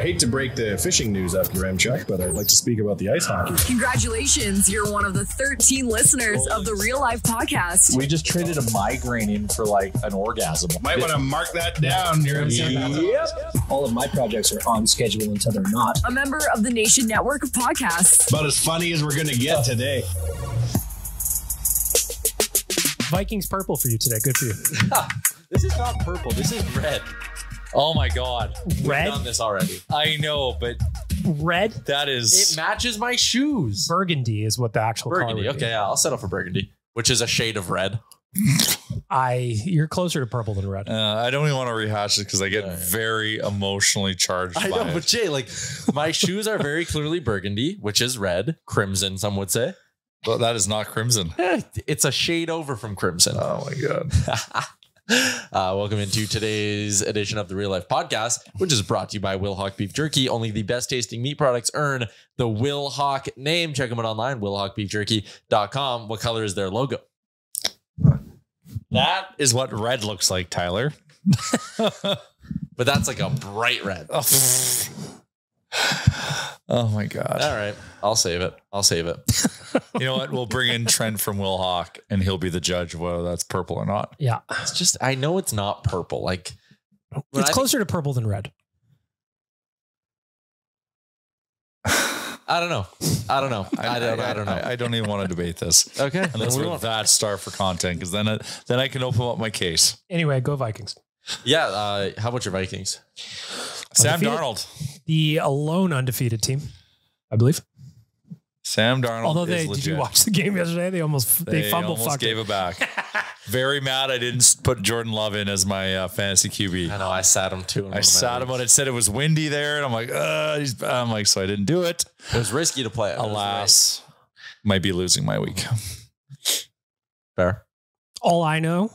hate to break the fishing news up here, Chuck, but I'd like to speak about the ice hockey. Congratulations. You're one of the 13 listeners of the Real Life Podcast. We just traded a migraine in for like an orgasm. Might want to mark that down here. Yep. All of my projects are on schedule until they're not. A member of the Nation Network of Podcasts. About as funny as we're going to get today. Vikings purple for you today. Good for you. This is not purple. This is red. Oh my God. Red? We've done this already. I know, but Red? that is... It matches my shoes. Burgundy is what the actual Burgundy. color would be. Okay, I'll settle for burgundy, which is a shade of red. You're closer to purple than red. I don't even want to rehash it because I get very emotionally charged. I know, but Jay, like my shoes are very clearly burgundy, which is red, crimson, some would say. Well, that is not crimson. It's a shade over from crimson. Oh my God. Welcome into today's edition of the Real Life Podcast, which is brought to you by Will Hawk Beef Jerky. Only the best tasting meat products earn the Will Hawk name. Check them out online, willhawkbeefjerky.com. What color is their logo? That is what red looks like, Tyler. But that's like a bright red. Oh my God. All right. I'll save it. You know what? We'll bring in Trent from Will Hawk and he'll be the judge of whether that's purple or not. Yeah. It's just, I know it's not purple. Like it's closer to purple than red. I don't know. I don't know. I don't even want to debate this. Okay. Unless we're that star for content, because then I can open up my case. Anyway, go Vikings. Yeah. How about your Vikings? Sam Undefeated. Darnold. The alone undefeated team, I believe. Sam Darnold. Although is did legit. you watch the game yesterday? They fumbled. Almost gave it back. Very mad I didn't put Jordan Love in as my fantasy QB. I know. I sat him too. I sat him, but it said it was windy there, and I'm like, so I didn't do it. It was risky to play it. Alas, might be losing my week. Fair. All I know,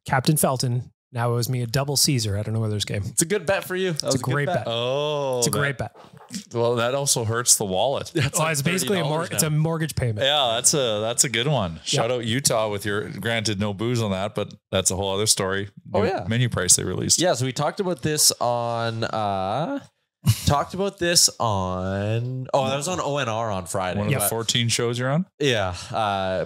Captain Felton now owes me a double Caesar at an Oilers game. It's a good bet for you. It's a great bet. Oh, it's a great bet. Well, that also hurts the wallet. It's basically it's a mortgage payment. Yeah, that's a good one. Shout out Utah with your, granted no booze on that, but that's a whole other story. Menu price they released. Yeah, so we talked about this on that was on ONR on Friday. One of the 14 shows you're on? Yeah.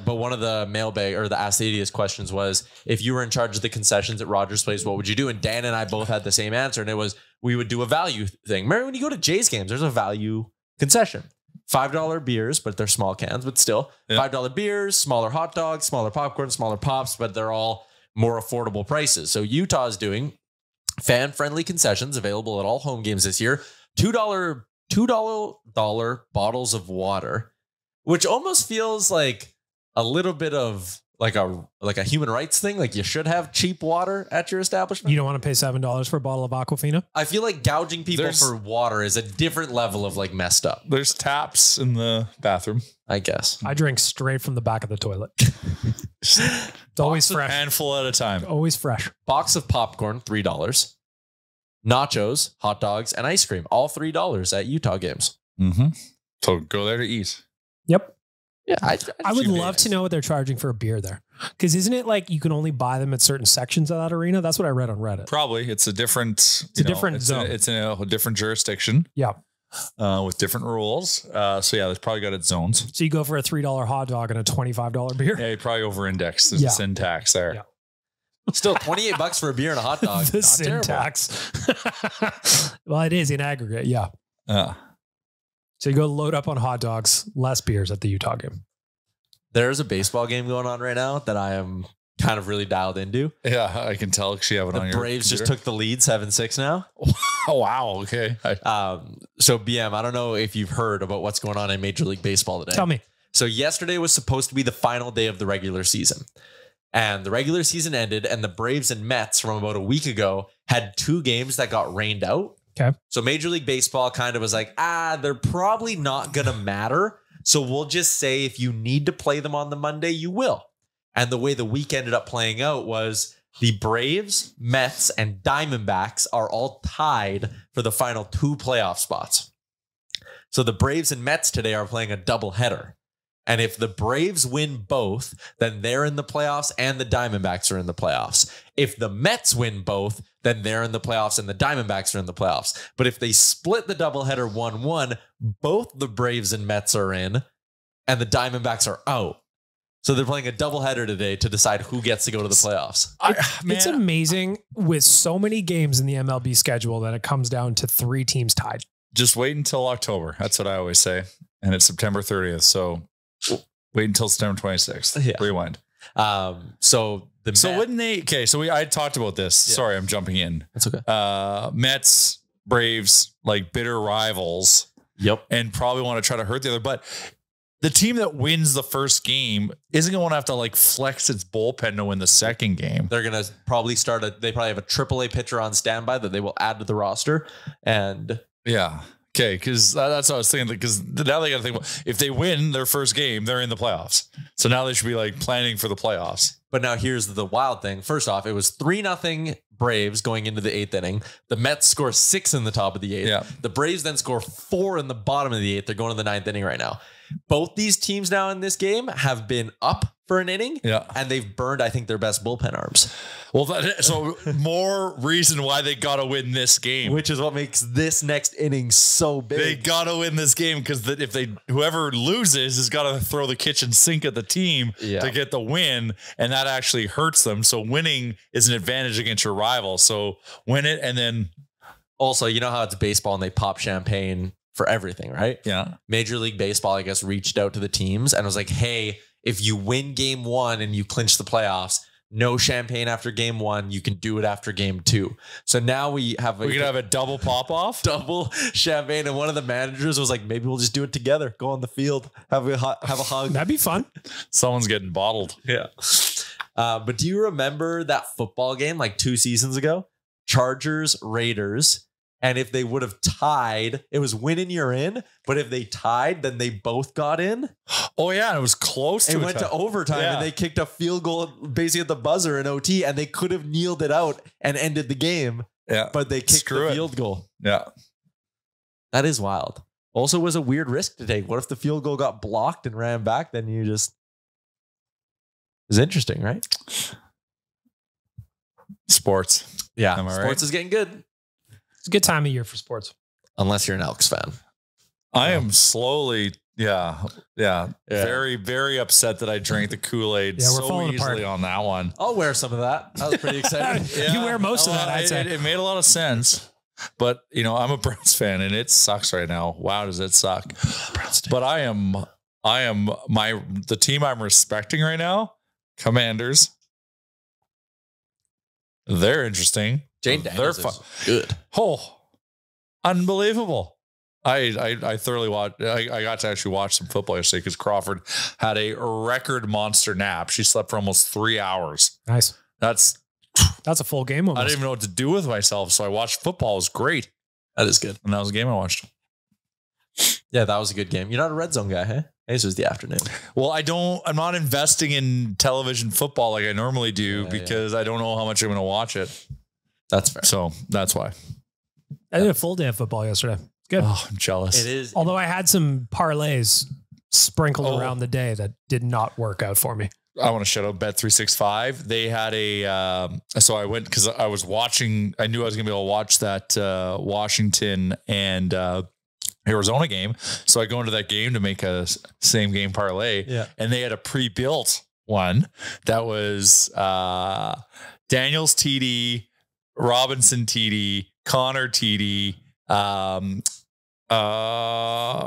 But one of the mailbag or the Ask the Idiots questions was, if you were in charge of the concessions at Rogers Place, what would you do? And Dan and I both had the same answer. And it was, we would do a value thing. Remember when you go to Jays games, there's a value concession. $5 beers, but they're small cans, but still $5 beers, smaller hot dogs, smaller popcorn, smaller pops, but they're all more affordable prices. So Utah is doing fan-friendly concessions available at all home games this year. $2 bottles of water, which almost feels like a little bit of like a human rights thing. Like you should have cheap water at your establishment. You don't want to pay $7 for a bottle of Aquafina? I feel like gouging people for water is a different level of like messed up. There's taps in the bathroom, I guess. I drink straight from the back of the toilet. It's always fresh. A handful at a time. Always fresh. Box of popcorn, $3. Nachos, hot dogs, and ice cream, all $3 at Utah games. Mm-hmm. So go there to eat. Yep. Yeah, I would love to know what they're charging for a beer there. Because isn't it like you can only buy them at certain sections of that arena? That's what I read on Reddit. Probably. It's a different zone. It's in a different jurisdiction. Yeah. With different rules. So yeah, they've probably got its zones. So you go for a $3 hot dog and a $25 beer? Yeah, you probably over-index. There's a syntax there. Yeah. Still $28 for a beer and a hot dog. The syntax. Well, it is in aggregate. Yeah. So you go load up on hot dogs, less beers at the Utah game. There's a baseball game going on right now that I am kind of really dialed into. Yeah, I can tell because you have it on your Braves computer. just took the lead 7-6 now. Oh, wow. Okay. So BM, I don't know if you've heard about what's going on in Major League Baseball today. Tell me. So yesterday was supposed to be the final day of the regular season. And the regular season ended, and the Braves and Mets from about a week ago had 2 games that got rained out. Okay. So Major League Baseball kind of was like, they're probably not going to matter. So we'll just say if you need to play them on the Monday, you will. And the way the week ended up playing out was the Braves, Mets, and Diamondbacks are all tied for the final 2 playoff spots. So the Braves and Mets today are playing a doubleheader. And if the Braves win both, then they're in the playoffs and the Diamondbacks are in the playoffs. If the Mets win both, then they're in the playoffs and the Diamondbacks are in the playoffs. But if they split the doubleheader 1-1, both the Braves and Mets are in and the Diamondbacks are out. So they're playing a doubleheader today to decide who gets to go to the playoffs. It's amazing with so many games in the MLB schedule that it comes down to 3 teams tied. Just wait until October. That's what I always say. And it's September 30th. So wait until September 26th. Yeah. Rewind. So wouldn't they? Okay. So I talked about this. Yeah. Sorry, I'm jumping in. That's okay. Mets, Braves, like bitter rivals. Yep. And probably want to try to hurt the other. But the team that wins the first game isn't going to have to like flex its bullpen to win the second game. They're going to probably they probably have a AAA pitcher on standby that they will add to the roster. And yeah. Okay. Cause that's what I was thinking. Because now they got to think about if they win their first game, they're in the playoffs. So now they should be like planning for the playoffs. But now here's the wild thing. First off, it was 3-0 Braves going into the 8th inning. The Mets score 6 in the top of the 8th. Yeah. The Braves then score 4 in the bottom of the 8th. They're going to the 9th inning right now. Both these teams now in this game have been up for an inning, and they've burned, I think, their best bullpen arms. Well, so more reason why they got to win this game, which is what makes this next inning so big. They got to win this game because if whoever loses has got to throw the kitchen sink at the team to get the win, and that actually hurts them. So winning is an advantage against your rival. So win it, and then also, you know how it's baseball and they pop champagne for everything, right? Yeah. Major League Baseball, I guess, reached out to the teams and was like, hey, if you win game 1 and you clinch the playoffs, no champagne after game 1. You can do it after game 2. So now we can have a double pop off, double champagne. And one of the managers was like, maybe we'll just do it together. Go on the field, have a hug. That'd be fun. Someone's getting bottled. Yeah. But do you remember that football game like 2 seasons ago? Chargers, Raiders. And if they would have tied, it was winning you're in. But if they tied, then they both got in. Oh, yeah. And it was close. It went to overtime and they kicked a field goal basically at the buzzer in OT and they could have kneeled it out and ended the game. Yeah. But they kicked the field goal. Yeah. That is wild. Also was a weird risk to take. What if the field goal got blocked and ran back? Then you just... It's interesting, right? Sports. Yeah. Sports is getting good. It's a good time of year for sports. Unless you're an Elks fan. I am slowly, very, very upset that I drank the Kool-Aid so easily on that one. I'll wear some of that. I was pretty excited. You wear most of that, I'd say. It made a lot of sense. But, I'm a Browns fan and it sucks right now. Wow, does it suck. But the team I'm respecting right now, Commanders. They're interesting. Jane Daniels is good. Oh, unbelievable. I thoroughly watched. I got to actually watch some football yesterday because Crawford had a record monster nap. She slept for almost 3 hours. Nice. That's a full game almost. I didn't even know what to do with myself. So I watched football. It was great. That is good. And that was a game I watched. Yeah, that was a good game. You're not a red zone guy, hey? This was the afternoon. Well, I'm not investing in television football like I normally do because I don't know how much I'm going to watch it. That's fair. So that's why. I did a full day of football yesterday. Good. Oh, I'm jealous. It is. Although I had some parlays sprinkled around the day that did not work out for me. I want to shout out Bet365. They had so I went because I was watching. I knew I was going to be able to watch that Washington and Arizona game. So I go into that game to make a same game parlay. Yeah. And they had a pre-built one that was Daniels TD, Robinson TD, Connor TD,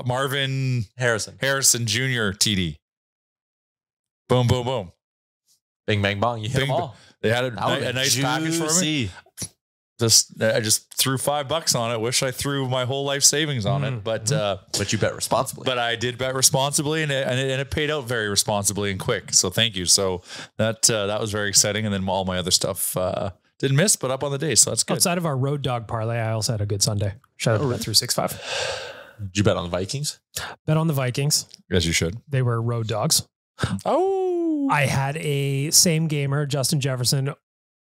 Marvin Harrison Jr. TD. Boom, boom, boom. Bing, bang, bong. You hit them all. They had a nice package for me. I just threw $5 on it. Wish I threw my whole life savings on it, but you bet responsibly. But I did bet responsibly, and it paid out very responsibly and quick. So thank you. So that was very exciting, and then all my other stuff didn't miss, but up on the day. So that's good. Outside of our road dog parlay, I also had a good Sunday. Shout out to Bet365. Did you bet on the Vikings? Bet on the Vikings. As you should. They were road dogs. Oh, I had a same gamer, Justin Jefferson,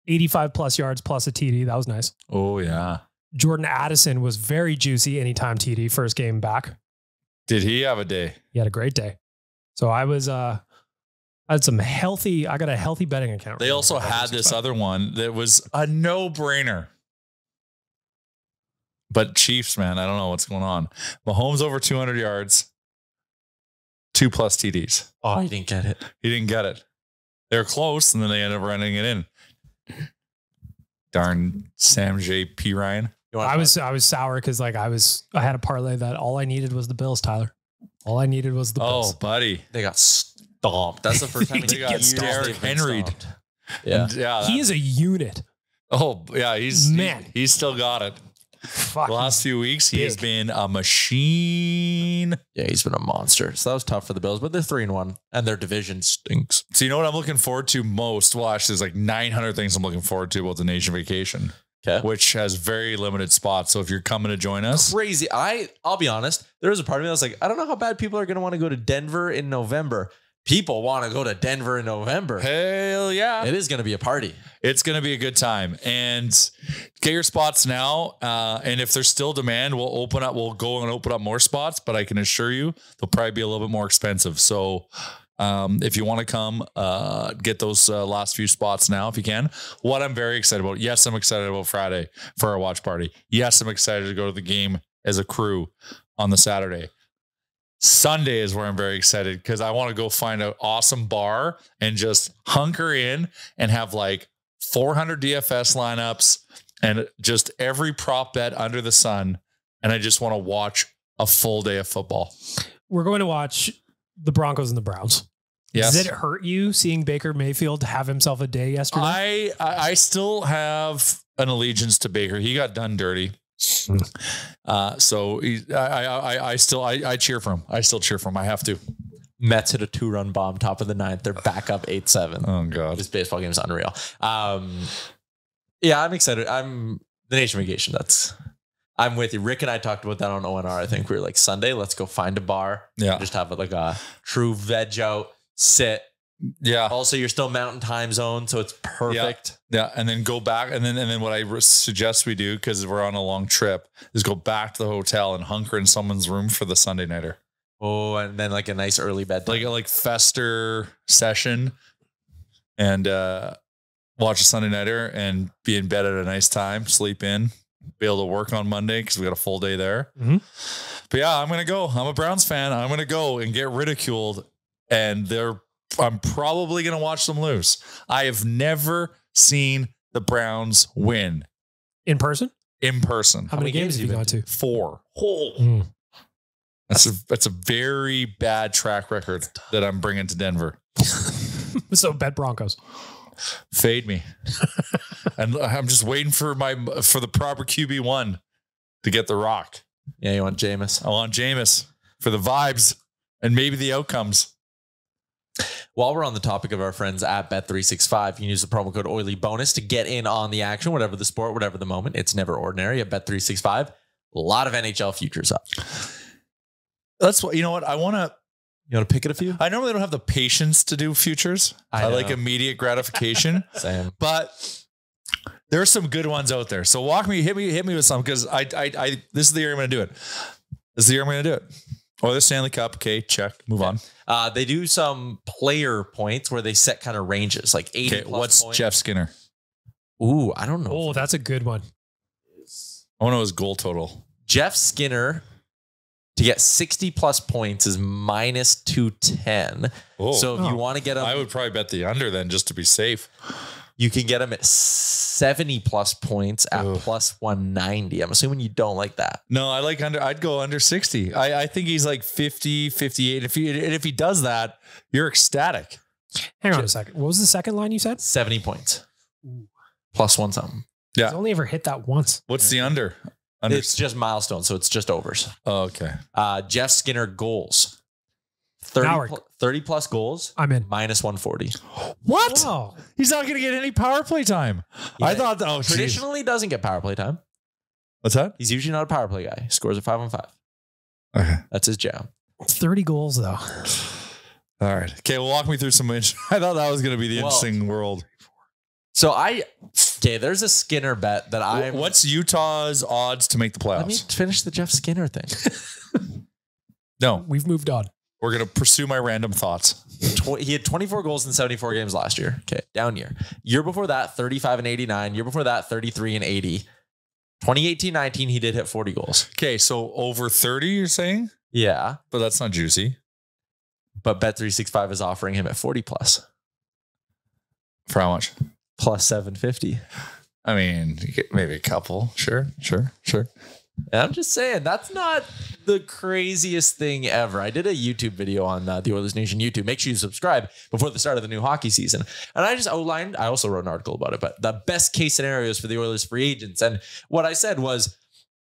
85 plus yards plus a TD. That was nice. Oh, yeah. Jordan Addison was very juicy anytime TD, first game back. Did he have a day? He had a great day. So I was I had some healthy. I got a healthy betting account. They also had this other one that was a no-brainer. But Chiefs, man, I don't know what's going on. Mahomes over 200 yards, 2+ TDs. Oh, he didn't get it. He didn't get it. They were close, and then they ended up running it in. Darn Sam J. P. Ryan. I was sour because I had a parlay that all I needed was the Bills, Tyler. All I needed was the Bills. Oh, buddy. They got stomped. That's the first time They got Derrick Henry. Yeah. And, yeah. He is a unit. Oh, yeah. He's still got it. Fuck. The last few weeks, he has been a machine. Yeah, he's been a monster. So that was tough for the Bills, but they're 3-1 and their division stinks. So you know what I'm looking forward to most? Well, actually, there's like 900 things I'm looking forward to about the Nation Vacation. Okay. Which has very limited spots. So if you're coming to join us. Crazy. I'll be honest. There was a part of me that was like, I don't know how bad people are going to want to go to Denver in November. People want to go to Denver in November. Hell yeah. It is going to be a party. It's going to be a good time. And get your spots now. And if there's still demand, we'll go and open up more spots. But I can assure you, they'll probably be a little bit more expensive. So if you want to come, get those last few spots now if you can. What I'm very excited about. Yes, I'm excited about Friday for our watch party. Yes, I'm excited to go to the game as a crew on the Saturday. Sunday is where I'm very excited because I want to go find an awesome bar and just hunker in and have like 400 DFS lineups and just every prop bet under the sun. And I just want to watch a full day of football. We're going to watch the Broncos and the Browns. Yes. Does it hurt you seeing Baker Mayfield have himself a day yesterday? I still have an allegiance to Baker. He got done dirty. So I cheer for him. I still cheer for him. I have to. Mets hit a 2-run bomb top of the 9th. They're back up 8-7. Oh God. This baseball game is unreal. Yeah, I'm excited. The Nation Vacation. I'm with you. Rick and I talked about that on ONR. I think we were like, Sunday, let's go find a bar. Yeah. Just have like a true veg out, sit. Yeah. Also, you're still mountain time zone, so it's perfect. Yeah. And then go back. And then what I suggest we do, because we're on a long trip, is go back to the hotel and hunker in someone's room for the Sunday nighter. Oh, and then like a nice early bed. Like Fester session and watch a Sunday nighter and be in bed at a nice time, sleep in, be able to work on Monday because we got a full day there. Mm-hmm. But yeah, I'm going to go. I'm a Browns fan. I'm going to go and get ridiculed. And I'm probably going to watch them lose. I have never seen the Browns win. In person? In person. How many games have you gone to? 4. Oh. That's a very bad track record that I'm bringing to Denver. So bet Broncos. Fade me. And I'm just waiting for the proper QB1 to get the rock. Yeah, you want Jameis? I want Jameis for the vibes and maybe the outcomes. While we're on the topic of our friends at Bet365, you can use the promo code OILYBONUS to get in on the action, whatever the sport, whatever the moment. It's never ordinary at Bet365. A lot of NHL futures up. That's what, you know what? You want to pick it a few? I normally don't have the patience to do futures. I like immediate gratification. Same. But there's some good ones out there. So hit me with some, because I this is the year I'm going to do it. Or the Stanley Cup. Okay, check. Move on. They do some player points where they set kind of ranges, like 80 plus what's points. Jeff Skinner? Ooh, I don't know. Oh, that's a good one. I want to know his goal total. Jeff Skinner to get 60 plus points is minus 210. Oh. So if you want to get him, I would probably bet the under then, just to be safe. You can get him at 70 plus points at plus 190. I'm assuming you don't like that. No, I like under. I'd go under 60. I think he's like 50, 58. If he does that, you're ecstatic. Hang on a second. What was the second line you said? 70 points. Plus one something. Yeah. He's only ever hit that once. What's the under? It's just milestones, so it's just overs. Oh, okay. Jeff Skinner goals. 30 plus goals. I'm in. Minus 140. What? Wow. He's not going to get any power play time. Yeah. I thought, Traditionally doesn't get power play time. What's that? He's usually not a power play guy. He scores a 5-on-5. Okay. That's his jam. 30 goals, though. All right. Okay, well, walk me through some. I thought that was going to be the interesting world. So there's a Skinner bet that What's Utah's odds to make the playoffs? Let me finish the Jeff Skinner thing. No. We've moved on. We're going to pursue my random thoughts. He had 24 goals in 74 games last year. Okay, down year. Year before that, 35 and 89. Year before that, 33 and 80. 2018-19, he did hit 40 goals. Okay, so over 30, you're saying? Yeah. But that's not juicy. But Bet365 is offering him at 40 plus. For how much? Plus 750. I mean, maybe a couple. Sure. And I'm just saying, that's not the craziest thing ever. I did a YouTube video on the Oilersnation YouTube. Make sure you subscribe before the start of the new hockey season. And I just outlined, I also wrote an article about it, but the best case scenarios for the Oilers free agents. And what I said was,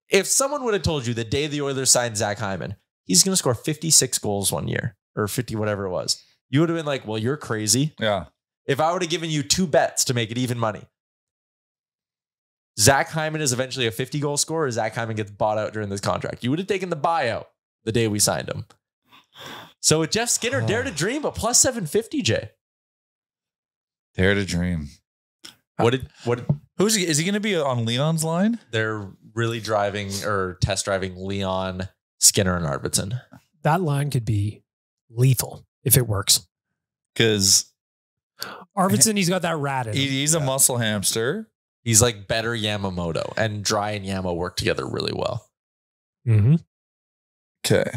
if someone would have told you the day the Oilers signed Zach Hyman, he's going to score 56 goals one year or 50, whatever it was, you would have been like, well, you're crazy. Yeah. If I would have given you 2 bets to make it even money, Zach Hyman is eventually a 50 goal scorer, or Zach Hyman gets bought out during this contract, you would have taken the buyout the day we signed him. So with Jeff Skinner, dare to dream, but plus 750, Jay. Dare to dream. Is he going to be on Leon's line? They're really driving or test driving Leon, Skinner, and Arvidsson. That line could be lethal if it works. Because Arvidsson, he's got that rat in him. He's a muscle hamster. He's like better Yamamoto, and Dry and Yamo work together really well. Mm-hmm. Okay.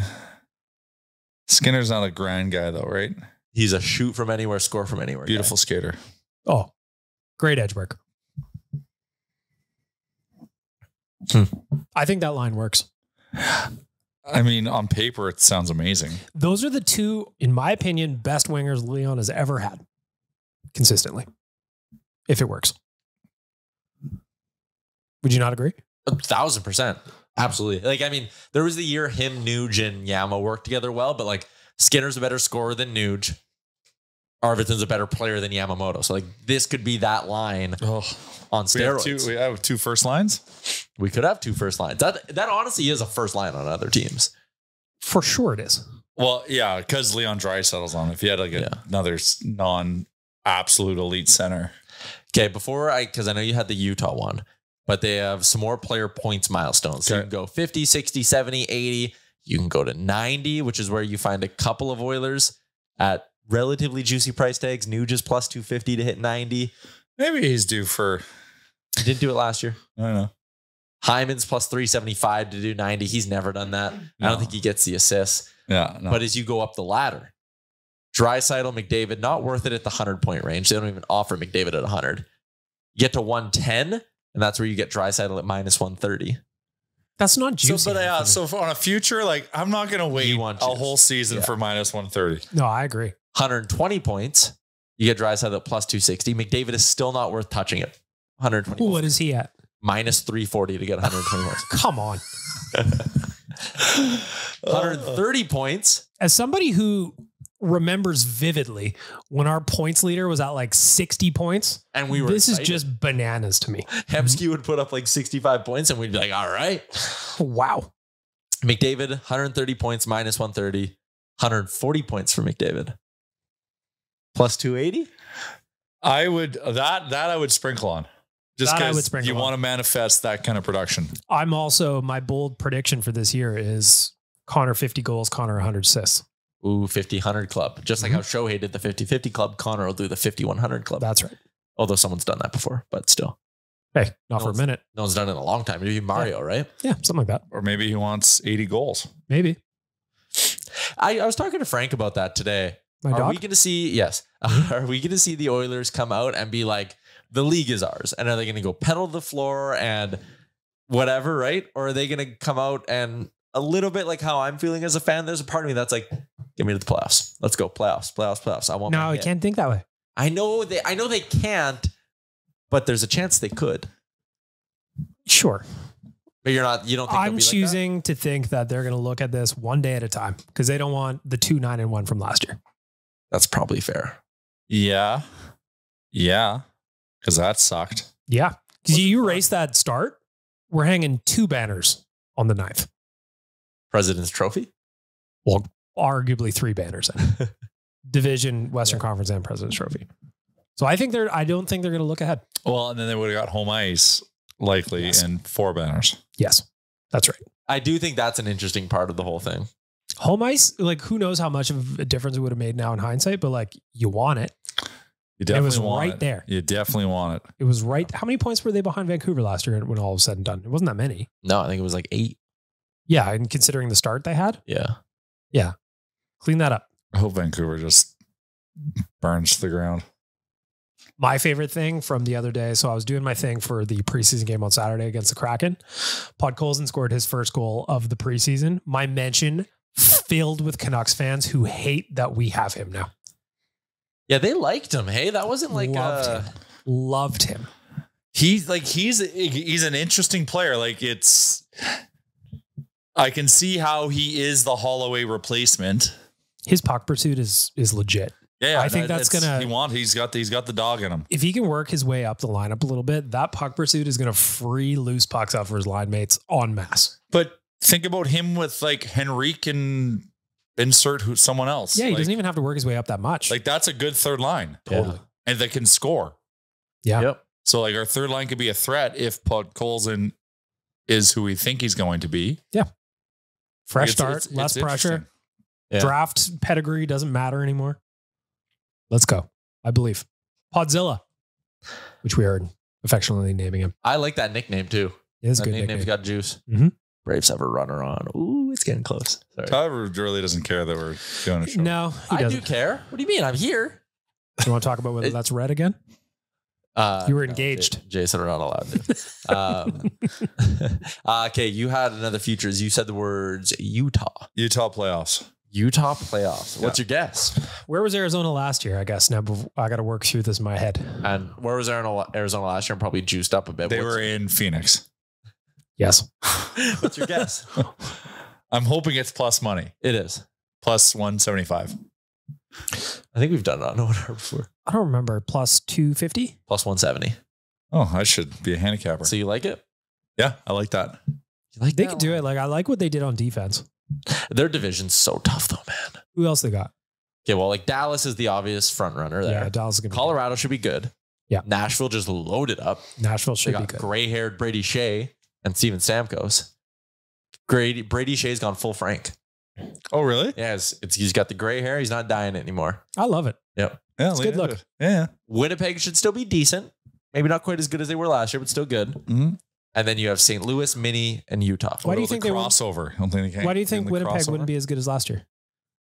Skinner's not a grind guy though, right? He's a shoot from anywhere, score from anywhere. Beautiful skater. Oh, great edge work. I think that line works. I mean, on paper, it sounds amazing. Those are the 2, in my opinion, best wingers Leon has ever had consistently, if it works. Would you not agree? 1,000%. Absolutely. Like, I mean, there was the year him, Nuge, and Yamo worked together well, but like Skinner's a better scorer than Nuge. Arvidsson's a better player than Yamamoto. So like this could be that line on steroids. We have 2 first lines. We could have 2 first lines. That honestly is a first line on other teams. For sure it is. Well, yeah, because Leon Draisaitl's on. If you had like another non-absolute elite center. Okay, because I know you had the Utah one, but they have some more player points milestones. So you can go 50, 60, 70, 80. You can go to 90, which is where you find a couple of Oilers at relatively juicy price tags. Nuge is plus 250 to hit 90. Maybe he's due for... He didn't do it last year. I don't know. Hyman's plus 375 to do 90. He's never done that. No. I don't think he gets the assists. Yeah. No. But as you go up the ladder, Draisaitl, McDavid, not worth it at the 100-point range. They don't even offer McDavid at 100. You get to 110, and that's where you get Draisaitl at minus 130. That's not juicy. So on a future, like, I'm not going to wait a whole season for minus 130. No, I agree. 120 points, you get Draisaitl at plus 260. McDavid is still not worth touching it. 120. What is he at? Minus 340 to get 120 points. Come on. 130 points. As somebody who remembers vividly when our points leader was at like 60 points, and we were this excited. Is just bananas to me. Hemsky would put up like 65 points and we'd be like, all right. Wow. McDavid, 130 points, minus 130. 140 points for McDavid. Plus 280? I would sprinkle on. Just because you want to manifest that kind of production. I'm also, my bold prediction for this year is Connor 50 goals, Connor 100 assists. Ooh, 50-100 club. Just like how Shohei did the 50-50 club, Connor will do the 50-100 club. That's right. Although someone's done that before, but still. Hey, not for a minute. No one's done it in a long time. Maybe Mario, right? Yeah, something like that. Or maybe he wants 80 goals. Maybe. I was talking to Frank about that today. Are we going to see, yes. Are we going to see the Oilers come out and be like, the league is ours? And are they going to go pedal the floor and whatever, right? Or are they going to come out and a little bit like how I'm feeling as a fan? There's a part of me that's like, get me to the playoffs. Let's go playoffs. I want. No, I can't think that way. I know they can't, but there's a chance they could. Sure. But you don't think I'm choosing to think that they're going to look at this one day at a time because they don't want the 2-9-1 from last year. That's probably fair. Yeah. Because that sucked. Yeah. Because you erase that start, we're hanging 2 banners on the 9th. President's Trophy? Well, arguably 3 banners. Division, Western Conference, and President's Trophy. So I don't think they're going to look ahead. Well, and then they would have got home ice likely and 4 banners. Yes, that's right. I do think that's an interesting part of the whole thing. Home ice, like who knows how much of a difference it would have made now in hindsight, but like you want it. You definitely it was want right it. there. You definitely want it. It was right. How many points were they behind Vancouver last year when all was said and done? It wasn't that many. No, I think it was like 8. Yeah. And considering the start they had. Yeah. Yeah. Clean that up. I hope Vancouver just burns to the ground. My favorite thing from the other day. So I was doing my thing for the preseason game on Saturday against the Kraken. Podkolzin scored his first goal of the preseason. My mention filled with Canucks fans who hate that we have him now. Yeah, they liked him. Hey, that wasn't like Loved him. He's an interesting player. Like I can see how he is the Holloway replacement. His puck pursuit is legit. Yeah, I think that's gonna. He's got the dog in him. If he can work his way up the lineup a little bit, that puck pursuit is gonna free loose pucks out for his line mates en masse. But think about him with like Henrique and insert someone else. Yeah, he doesn't even have to work his way up that much. Like that's a good third line. Totally. And they can score. Yeah. Yep. So like our third line could be a threat if Podkolzin is who we think he's going to be. Yeah. Fresh Like start, less pressure. Yeah. Draft pedigree doesn't matter anymore. Let's go. I believe. Podzilla, which we are affectionately naming him. I like that nickname too. It is that good nickname's nickname. got juice. Mm-hmm. Braves have a runner on. Ooh, it's getting close. Sorry. Tyler really doesn't care that we're doing a show. No, he I doesn't. do care. What do you mean? I'm here. You want to talk about whether that's red again? You were engaged. No, Jason, we're not allowed to. Okay, you had another futures. You said the words Utah. Utah playoffs. Utah playoffs. What's your guess? Where was Arizona last year? I guess now I got to work through this in my head. And where was Arizona last year? And probably juiced up a bit. They were in Phoenix. Yes. What's your guess? I'm hoping it's plus money. It is. Plus 175. I think we've done it on ONR before. I don't remember. Plus 250? Plus 170. Oh, I should be a handicapper. So you like it? Yeah, I like that. You like they that could do it. Like I like what they did on defense. Their division's so tough though, man. Who else they got? Okay, well, like Dallas is the obvious front runner there. Yeah, Dallas is going to Colorado should be good. Yeah. Nashville just loaded up. Nashville They should be got good. gray-haired Brady Shea and Steven Stamkos. Brady Shea's gone full Frank. Oh, really? Yeah, he's got the gray hair. He's not dyeing it anymore. I love it. Yep. Yeah, It's good look. Yeah. Winnipeg should still be decent. Maybe not quite as good as they were last year, but still good. Mm-hmm. And then you have St. Louis, Mini, and Utah. Why do you think they won't? crossover? I don't think they can. Why do you think Winnipeg crossover? wouldn't be as good as last year?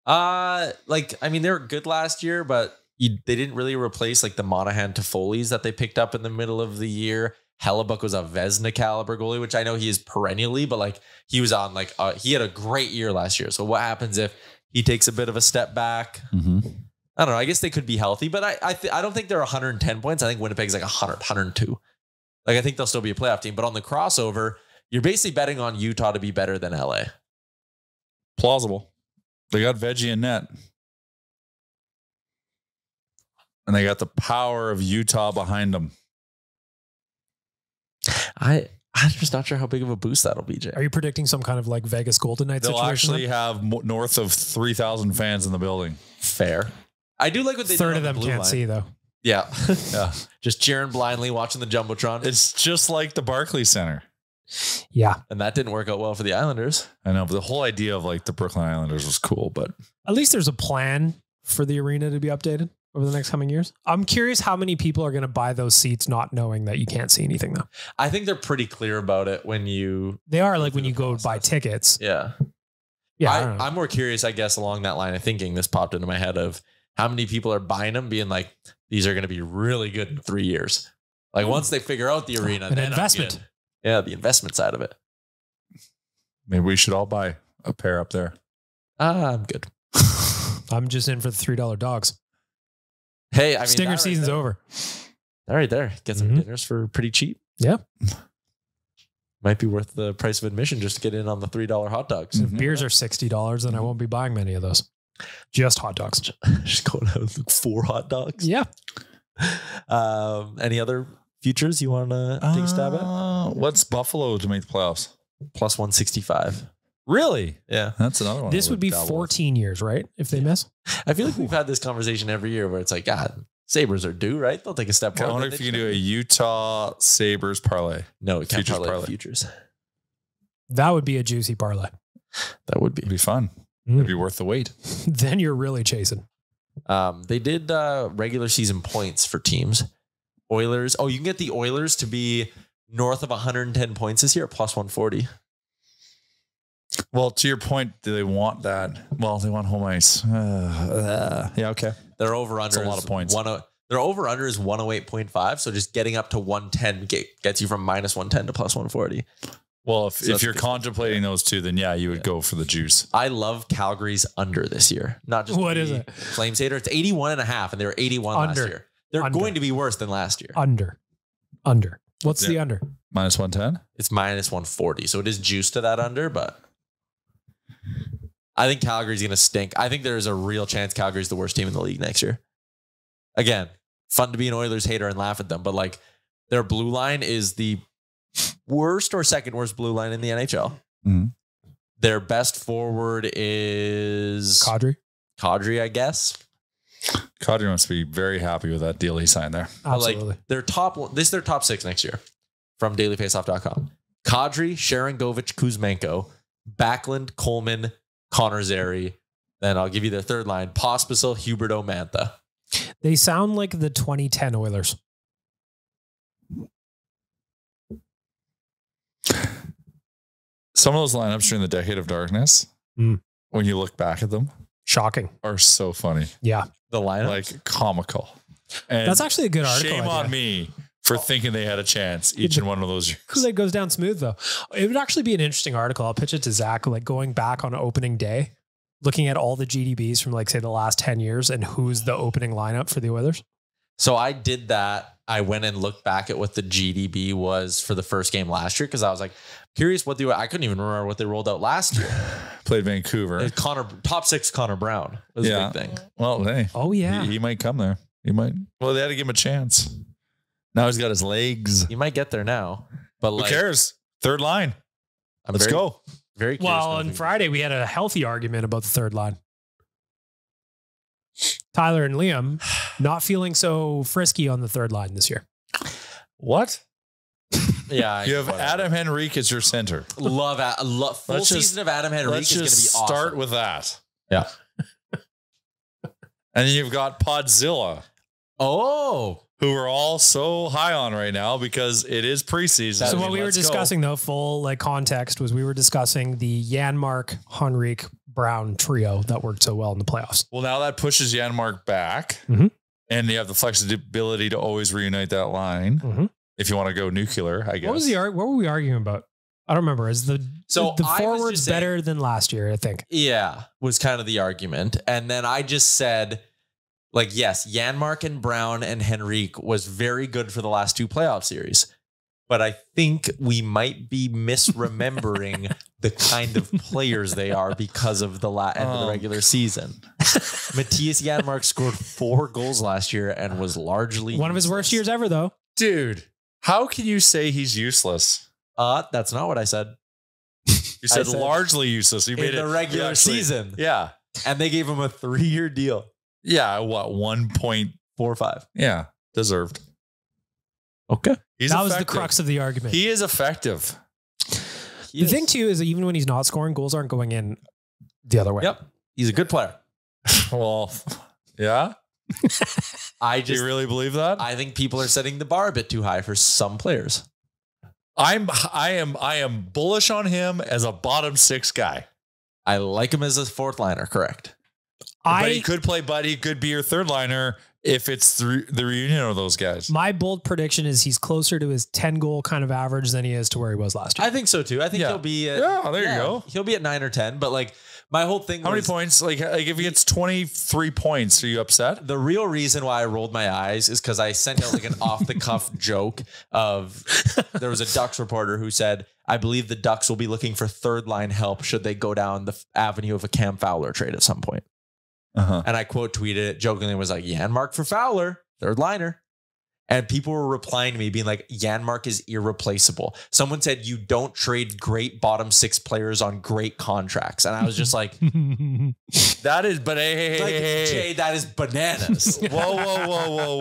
They were good last year, but they didn't really replace like the Monahan Toffoli's that they picked up in the middle of the year. Hellebuck was a Vezina caliber goalie, which I know he is perennially, but like he was on he had a great year last year. So what happens if he takes a bit of a step back? Mm-hmm. I don't know. I guess they could be healthy, but I don't think they're 110 points. I think Winnipeg's like 100, 102. Like I think they'll still be a playoff team, but on the crossover, you're basically betting on Utah to be better than LA. Plausible. They got Veggie and net. And they got the power of Utah behind them. I'm just not sure how big of a boost that'll be, Jay. Are you predicting some kind of like Vegas Golden Knights They'll situation? actually have north of 3,000 fans in the building. Fair. I do like what they Third did of on them the blue can't line. see though. Yeah. Yeah. Just cheering blindly, watching the Jumbotron. It's just like the Barclays Center. Yeah. And that didn't work out well for the Islanders. I know, but the whole idea of like the Brooklyn Islanders was cool, but At least there's a plan for the arena to be updated over the next coming years. I'm curious how many people are going to buy those seats not knowing that you can't see anything though. I think they're pretty clear about it when you... They are like when you go buy tickets. Yeah. Yeah. I don't know. I'm more curious, I guess, along that line of thinking. This popped into my head of how many people are buying them being like, these are going to be really good in 3 years. Like once they figure out the arena, An then I'm investment. good. Yeah, the investment side of it. maybe we should all buy a pair up there. I'm good. I'm just in for the $3 dogs. Hey, I mean, Stinger season's over. All right, there. Get some dinners for pretty cheap. Yeah. Might be worth the price of admission just to get in on the $3 hot dogs. If beers are $60, then I won't be buying many of those. Just hot dogs. Just going out with 4 hot dogs. Yeah. Any other futures you want to take a stab at? What's Buffalo to make the playoffs? Plus 165. Really? Yeah. That's another one. This would be 14 years, right? If they miss. I feel like we've had this conversation every year where it's like, God, Sabres are due, right? They'll take a step I forward. wonder if you can do a Utah Sabres parlay. No, it can't Futures parlay parlay. futures. That would be a juicy parlay. That would be. It'd be fun. It'd be worth the wait. Then you're really chasing. They did regular season points for teams. Oilers. Oh, you can get the Oilers to be north of 110 points this year, plus 140. Well, to your point, do they want that? Well, they want home ice. Yeah, okay. Their over-under That's a lot of points. Their over-under is 108.5, so just getting up to 110 gets you from minus 110 to plus 140. Well, So if you're contemplating those two, then yeah, you would go for the juice. I love Calgary's under this year. Not just What is it? Flames hater. It's 81.5, and they were 81 last Under. year. They're Under. going to be worse than last year. Under. What's the under? Minus 110? It's minus 140, so it is juice to that under, but I think Calgary's going to stink. I think there's a real chance Calgary's the worst team in the league next year. Again, fun to be an Oilers hater and laugh at them, but like their blue line is the worst or second worst blue line in the NHL. Mm-hmm. Their best forward is Kadri, I guess. Kadri must be very happy with that deal he signed there. Absolutely. Like their this is their top 6 next year from dailyfaceoff.com. Kadri, Sharangovich, Kuzmenko, Backlund, Coleman, Connor Zary. Then I'll give you their third line: Pospisil, Huberdeau, Mantha. They sound like the 2010 Oilers. Some of those lineups during the decade of darkness, when you look back at them, Shocking. are so funny. Yeah. The lineup, Like comical. And That's actually a good article. shame on me for thinking they had a chance each in one of those years. Kool-Aid goes down smooth though. It would actually be an interesting article. I'll pitch it to Zach, like going back on opening day, looking at all the GDBs from like say the last 10 years and who's the opening lineup for the Oilers. So I did that. I went and looked back at what the GDB was for the first game last year because I was like curious what I couldn't even remember what they rolled out last year. Played Vancouver. Top 6 Connor Brown was a big thing. Well, hey. Oh yeah. He might come there. He might. Well, they had to give him a chance. Now he's got his legs. You might get there now, but Who cares? Third line. Let's go. Very curious. Well, on Friday we had a healthy argument about the third line. Tyler and Liam not feeling so frisky on the third line this year. What? Yeah, You have Adam Henrique as your center. Love full season of Adam Henrique is going to be awesome. Start with that. Yeah. And then you've got Podzilla, Oh, who we're all so high on right now because it is preseason. So what we were discussing though, full like context was we were discussing the Janmark, Henrique, Brown trio that worked so well in the playoffs. Well, now that pushes Janmark back, and you have the flexibility to always reunite that line if you want to go nuclear. I guess. What were we arguing about? I don't remember. Is the forwards better than last year? I think. Yeah, was kind of the argument, and then I just said, like, yes, Janmark and Brown and Henrique was very good for the last 2 playoff series. But I think we might be misremembering the kind of players they are because of the end of the regular season. Matthias Janmark scored 4 goals last year and was largely one of his worst years ever, though. Dude, how can you say he's useless? That's not what I said. You said largely useless. You made in the regular season. Yeah. And they gave him a 3-year deal. Yeah. What? 1.45. Yeah. Deserved. Okay. That was the crux of the argument. He is effective. The thing too is that even when he's not scoring, goals aren't going in the other way. Yep. He's a good player. Well, yeah. Do you really believe that? I think people are setting the bar a bit too high for some players. I am bullish on him as a bottom 6 guy. I like him as a 4th liner, correct? But he could play, but he could be your 3rd liner if it's the reunion of those guys. My bold prediction is he's closer to his 10 goal kind of average than he is to where he was last year. I think so too. I think he'll be at, there you go. He'll be at 9 or 10, but like my whole thing How many points? Like if he gets 23 points, are you upset? The real reason why I rolled my eyes is because I sent out like an off the cuff joke of there was a Ducks reporter who said, I believe the Ducks will be looking for 3rd line help should they go down the avenue of a Cam Fowler trade at some point. And I quote tweeted it jokingly, was like, Janmark for Fowler, 3rd liner. And people were replying to me being like, Janmark is irreplaceable. Someone said, you don't trade great bottom 6 players on great contracts. And I was just like, that is, but hey, Jay, that is bananas. Whoa.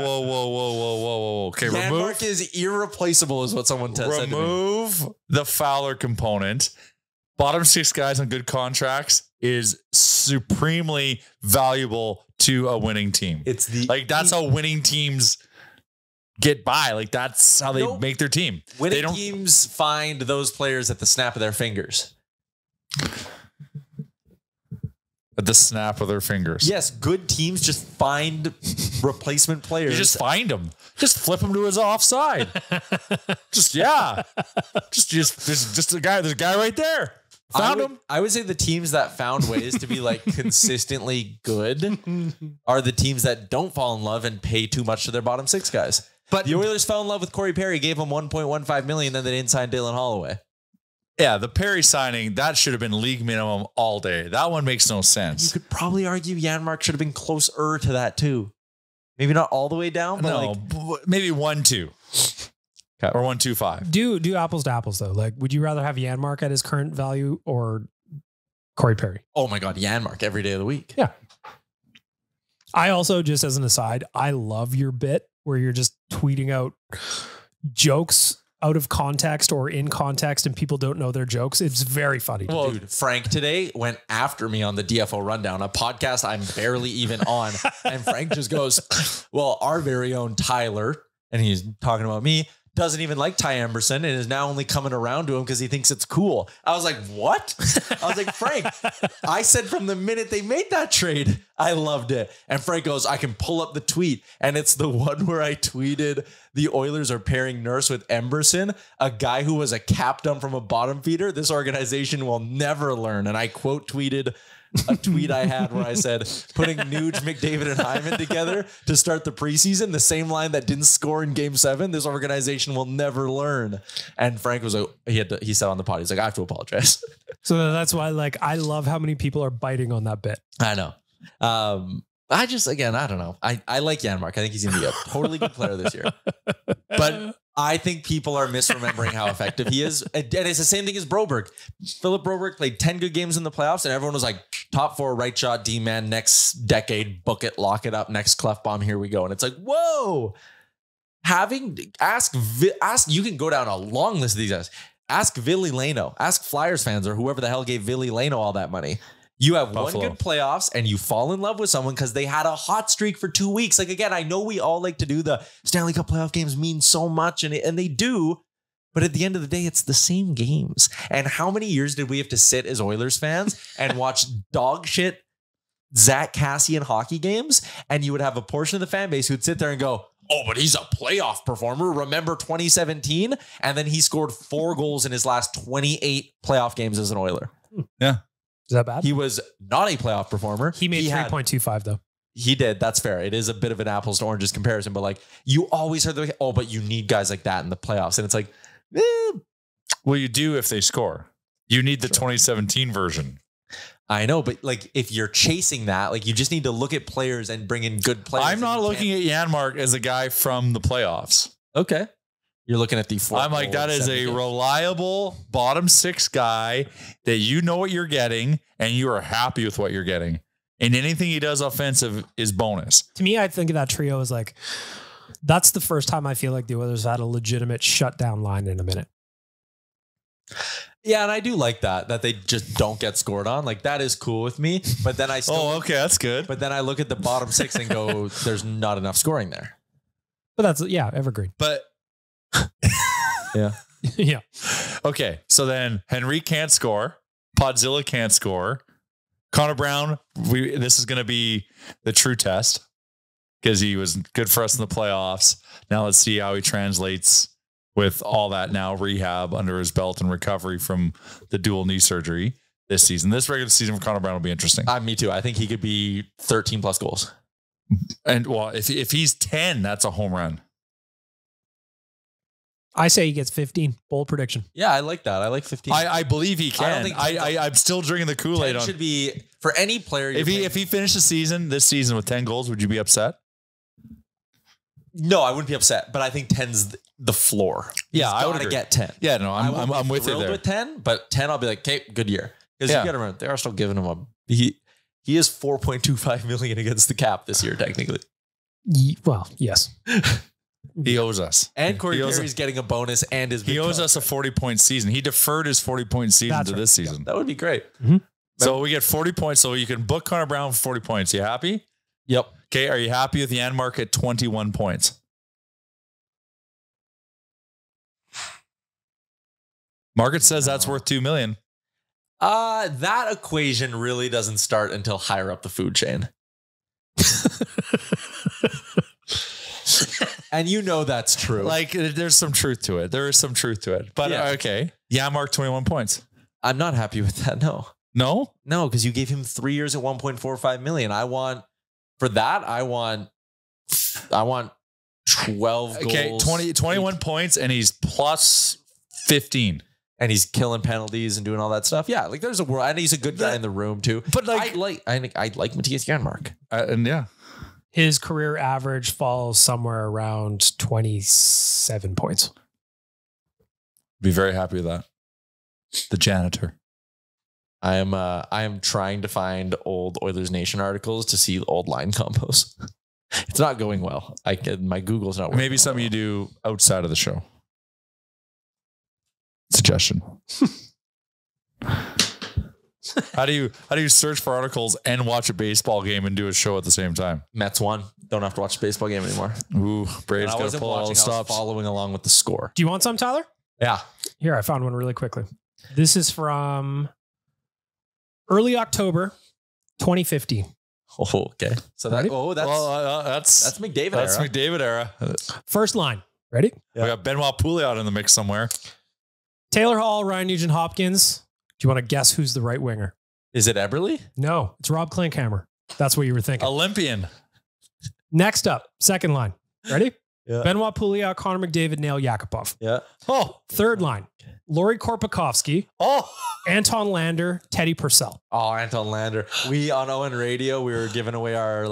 Okay, Janmark is irreplaceable is what someone said to me. Remove the Fowler component. bottom 6 guys on good contracts is supremely valuable to a winning team. It's that's how winning teams get by. Like that's how they make their team. Winning teams find those players at the snap of their fingers. At the snap of their fingers. Yes, good teams just find replacement players. You just find them. Just flip him to his offside. just a guy. There's a guy right there. Found him. I would say the teams that found ways to be like consistently good are the teams that don't fall in love and pay too much to their bottom 6 guys. But the Oilers fell in love with Corey Perry, gave him $1.15 million, then they didn't sign Dylan Holloway. Yeah, the Perry signing, that should have been league minimum all day. That one makes no sense. You could probably argue Janmark should have been closer to that too. Maybe not all the way down, but maybe 1-2. Okay. Or 1.25. Do apples to apples though. Like, would you rather have Janmark at his current value or Corey Perry? Oh my God, Janmark every day of the week. Yeah. I also, just as an aside, I love your bit where you're just tweeting out jokes out of context or in context and people don't know their jokes. It's very funny. Well, dude, Frank today went after me on the DFO Rundown, a podcast I'm barely even on. And Frank just goes, well, our very own Tyler, and he's talking about me, doesn't even like Ty Emberson and is now only coming around to him because he thinks it's cool. I was like, what? I was like, Frank, I said from the minute they made that trade, I loved it. And Frank goes, I can pull up the tweet. And it's the one where I tweeted the Oilers are pairing Nurse with Emberson, a guy who was a captain from a bottom feeder. This organization will never learn. And I quote tweeted a tweet I had where I said, putting Nuge, McDavid, and Hyman together to start the preseason, the same line that didn't score in Game 7, this organization will never learn. And Frank was like, he said on the pod, he's like, I have to apologize. So that's why, like, I love how many people are biting on that bit. I know. I don't know. I like Janmark. I think he's going to be a totally good player this year. But I think people are misremembering how effective he is. And it's the same thing as Broberg. Philip Broberg played 10 good games in the playoffs and everyone was like, top 4 right shot D-man next decade, book it, lock it up, next clef bomb, here we go. And it's like, whoa. Ask, you can go down a long list of these guys. Ask Ville Leno, ask Flyers fans or whoever the hell gave Ville Leno all that money. You have Buffalo. One good playoffs and you fall in love with someone because they had a hot streak for 2 weeks. Like, again, I know we all like to do the Stanley Cup playoff games mean so much and they do, but at the end of the day, it's the same games. And how many years did we have to sit as Oilers fans and watch dog shit Zach Cassian hockey games? And you would have a portion of the fan base who'd sit there and go, oh, but he's a playoff performer. Remember 2017? And then he scored 4 goals in his last 28 playoff games as an Oiler. Yeah. Is that bad? He was not a playoff performer. He made 3.25 though. He did. That's fair. It is a bit of an apples to oranges comparison, but like you always heard but you need guys like that in the playoffs. And it's like, well, you do if they score. You need the 2017 version. I know, but like if you're chasing that, like you just need to look at players and bring in good players. I'm not looking at Janmark as a guy from the playoffs. Okay. You're looking at the 4. I'm like, that is a reliable bottom 6 guy that you know what you're getting and you are happy with what you're getting. And anything he does offensive is bonus. To me, I think of that trio as like, that's the first time I feel like the Oilers had a legitimate shutdown line in a minute. Yeah, and I do like that they just don't get scored on. Like that is cool with me. But then I still okay, that's good. But then I look at the bottom 6 and go, there's not enough scoring there. But that's evergreen. But yeah. Yeah. Okay. So then Henrique can't score. Podzilla can't score. Connor Brown, this is going to be the true test because he was good for us in the playoffs. Now let's see how he translates with all that now rehab under his belt and recovery from the dual knee surgery this season. This regular season for Connor Brown will be interesting. Me too. I think he could be 13 plus goals. And well, if he's 10, that's a home run. I say he gets 15. Bold prediction. Yeah, I like that. I like 15. I believe he can. I'm still drinking the Kool-Aid on. Should be for any player. If he finished this season with 10 goals, would you be upset? No, I wouldn't be upset. But I think 10's the floor. Yeah, I would get 10. Yeah, no, I'm with you there. With 10, but 10, I'll be like, okay, good year. Because you got to remember, they are still giving him he is $4.25 million against the cap this year, technically. Well, yes. He owes us. And Corey He owes Perry's getting a bonus and his He big owes us a contract. 40-point season. He deferred his 40-point season That's to right. this season. That would be great. So we get 40 points. So you can book Connor Brown for 40 points. You happy? Yep. Okay. Are you happy with the Janmark at 21 points? Market says that's worth $2 million. That equation really doesn't start until higher up the food chain. And you know that's true. Like there's some truth to it. There is some truth to it. But Yeah. okay. Janmark 21 points. I'm not happy with that. No, because you gave him 3 years at 1.45 million. I want 12 Okay. goals. 21 points and he's plus 15. And he's killing penalties and doing all that stuff. Yeah, like there's a world, and he's a good guy in the room too. But like- I like Matthias Janmark. And yeah. His career average falls somewhere around 27 points. Be very happy with that. The janitor. I am trying to find old Oilersnation articles to see old line combos. It's not going well. My Google's not working. Maybe something you do outside of the show. Suggestion. How do you search for articles and watch a baseball game and do a show at the same time? Mets won. Don't have to watch the baseball game anymore. Ooh, Braves I got to wasn't pull all watching. the I was stops. following along with the score. Do you want some, Tyler? Yeah. Here, I found one really quickly. This is from early October 2015. Oh, okay. So that. Ready? Oh, that's McDavid. That's era. McDavid era. First line. Ready? We got Benoit Pouliot in the mix somewhere. Taylor Hall, Ryan Nugent-Hopkins. Do you want to guess who's the right winger? Is it Eberle? No, it's Rob Klinkhammer. That's what you were thinking. Olympian. Next up, second line. Ready? Yeah. Benoit Pouliot, Connor McDavid, Nail Yakupov. Yeah. Oh, Third line. Lori Korpakowski, Anton Lander, Teddy Purcell. Oh, Anton Lander. We on Owen Radio, we were giving away our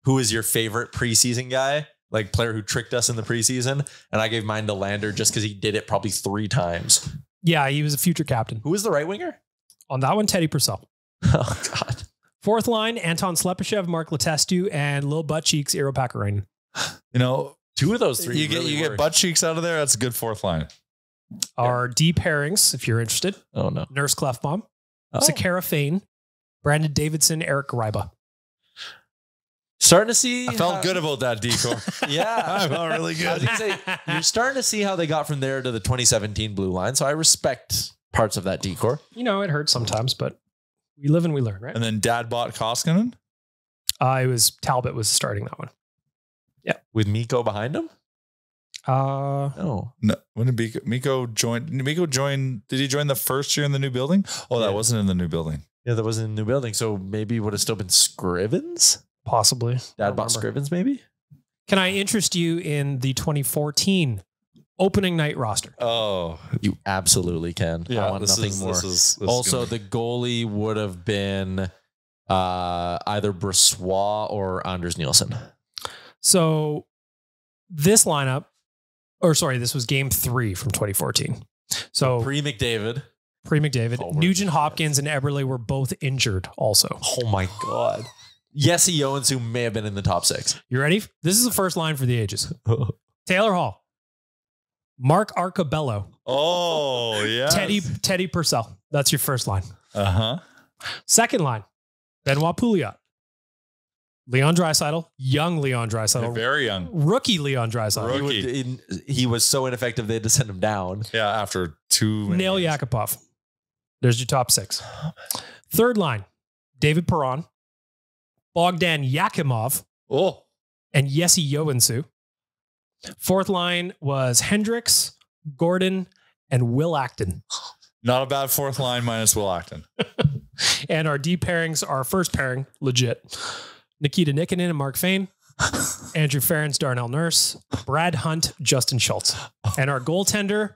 who is your favorite preseason guy? Like player who tricked us in the preseason. And I gave mine to Lander just because he did it probably 3 times. Yeah, he was a future captain. Who was the right winger? On that one, Teddy Purcell. Oh, God. Fourth line, Anton Slepyshev, Mark Letestu, and Lil Butt Cheeks, Eero Pakarainen. you know, 2 of those 3. you get butt cheeks out of there. That's a good fourth line. Our D pairings, if you're interested. Oh, no. Nurse Clefbaum, Oh. Sakara Fane, Brandon Davidson, Eric Greiba. Starting to see. I felt good about that decor. Yeah. I felt really I was good. gonna say, you're starting to see how they got from there to the 2017 blue line. So I respect parts of that decor. You know, it hurts sometimes, but we live and we learn, right? And then Dad bought Koskinen. It was Talbot was starting that one. With Miko behind him? No. No, when did Miko join? Did he join the first year in the new building? Oh, that Yeah. wasn't in the new building. Yeah, that wasn't in the new building. So maybe it would have still been Scrivens? Possibly. Dad bought Scrivens, maybe? Can I interest you in the 2014 opening night roster? Oh, You absolutely can. I want nothing more. Also, the goalie would have been either Brossois or Anders Nielsen. So this lineup, this was game 3 from 2014. So Pre-McDavid. pre-McDavid, Oh, we're- Nugent Hopkins and Eberle were both injured also. Oh, my God. Yessi Yoensu may have been in the top 6. You ready? This is the first line for the ages. Taylor Hall, Mark Arcabello, Oh, yeah. Teddy Purcell. That's your first line. Uh-huh. Second line, Benoit Pouliot, Leon Draisaitl, young Leon Draisaitl, Very young. rookie Leon Draisaitl, Rookie. He was so ineffective they had to send him down. Yeah, after 2 minutes. Nail Yakupov. There's your top 6. Third line, David Perron, Bogdan Yakimov, Oh, and Yessi Yoensu. Fourth line was Hendricks, Gordon, and Will Acton. not a bad fourth line minus Will Acton. And our D pairings, our first pairing, legit. Nikita Nikkinen and Mark Fane, Andrew Ferens, Darnell Nurse, Brad Hunt, Justin Schultz. And our goaltender,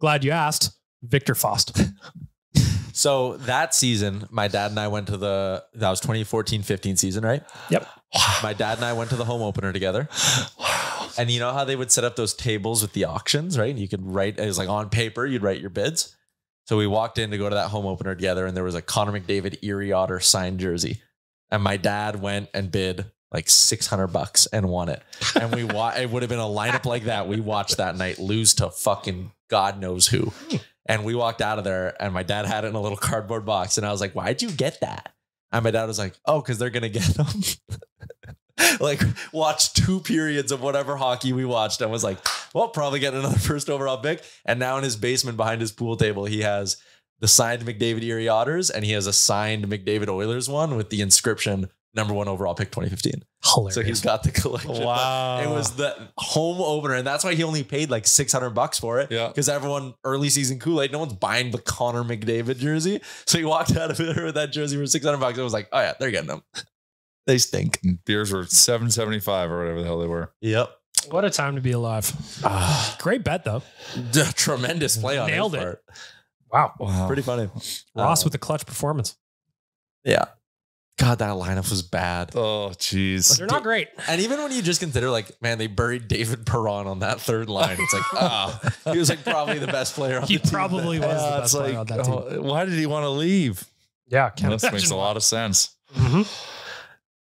glad you asked, Victor Faust. So that season, my dad and I went to that was 2014-15 season, right? Yep. My dad and I went to the home opener together. And you know how they would set up those tables with the auctions, right? And you could write, it was like on paper, you'd write your bids. So we walked in to go to that home opener together and there was a Connor McDavid Erie Otter signed jersey. And my dad went and bid like $600 and won it. And it would have been a lineup like that. We watched that night lose to fucking God knows who. And we walked out of there and my dad had it in a little cardboard box. And I was like, why'd you get that? And my dad was like, oh, because they're going to get them. Like, watched 2 periods of whatever hockey we watched and was like, well, probably getting another first overall pick. And now in his basement behind his pool table, he has the signed McDavid Erie Otters and he has a signed McDavid Oilers one with the inscription #1 overall pick 2015. Hilarious. So he's got the collection. Wow. It was the home opener. And that's why he only paid like $600 for it. Yeah. Because everyone, early season Kool-Aid, no one's buying the Connor McDavid jersey. So he walked out of it with that jersey for $600. I was like, oh yeah, they're getting them. They stink. Beers were $7.75 or whatever the hell they were. Yep. What a time to be alive. Great bet, though. Tremendous play on Nailed his it. part. Wow. Pretty funny. Ross with a clutch performance. Yeah. God, that lineup was bad. Oh, jeez. They're not great. And even when you just consider, like, man, they buried David Perron on that third line. It's like, he was like probably the best player on He the team. probably was the best player on that team. Why did he want to leave? Yeah, can't This makes a lot of sense.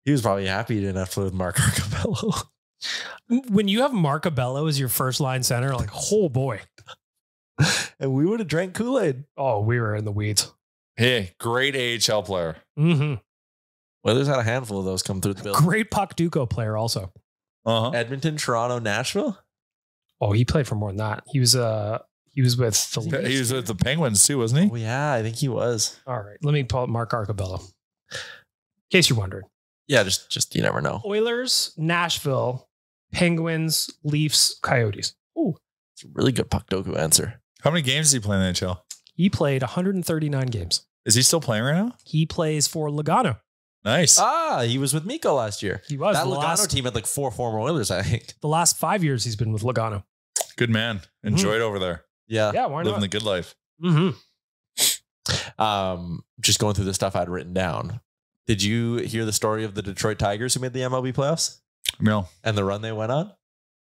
He was probably happy he didn't have to play with Mark Arcabello. When you have Marcabello as your first line center, like, oh boy. And we would have drank Kool-Aid. Oh, we were in the weeds. Hey, great AHL player. Mm-hmm. Weathers had a handful of those come through the building. Great Puck Duco player also. Uh-huh. Edmonton, Toronto, Nashville. Oh, he played for more than that. He was with the Leafs. He was with the Penguins too, wasn't he? Oh yeah, I think he was. All right, let me pull up Mark Arcabello. In case you're wondering. Yeah, just you never know. Oilers, Nashville, Penguins, Leafs, Coyotes. Oh, It's a really good Puck Doku answer. How many games did he play in the NHL? he played 139 games. Is he still playing right now? He plays for Lugano. Nice. He was with Miko last year. He was. That The Lugano team had like 4 former Oilers, I think. The last 5 years he's been with Lugano. Good man. Enjoy it over there. Yeah. Yeah, why Living not? the good life. Mm-hmm. Just going through the stuff I'd written down. Did you hear the story of the Detroit Tigers who made the MLB playoffs No. and the run they went on?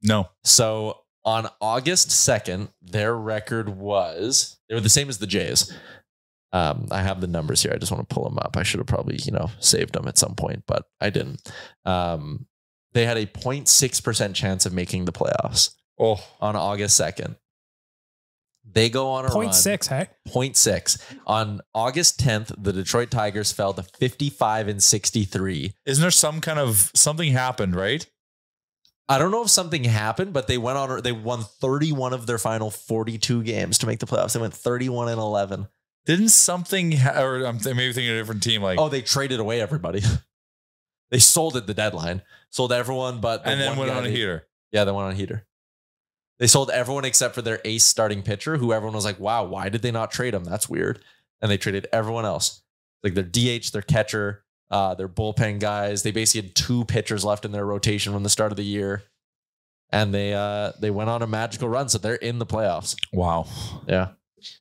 No. So on August 2nd, their record was, they were the same as the Jays. I have the numbers here. I just want to pull them up. I should have probably, saved them at some point, but I didn't. They had a 0.6% chance of making the playoffs Oh. on August 2nd. They go on a 0.6, hey? 0.6. On August 10th, the Detroit Tigers fell to 55-63. Isn't there some kind of something happened, right? I don't know if something happened, but they won 31 of their final 42 games to make the playoffs. They went 31-11. Didn't something or I'm maybe thinking of a different team like They traded away everybody. They sold at the deadline. Sold everyone but and then went on a heater. Yeah, they went on a heater. They sold everyone except for their ace starting pitcher, who everyone was like, wow, why did they not trade him? That's weird. And they traded everyone else. Like their DH, their catcher, their bullpen guys. They basically had 2 pitchers left in their rotation from the start of the year. And they went on a magical run. So they're in the playoffs. Wow. Yeah.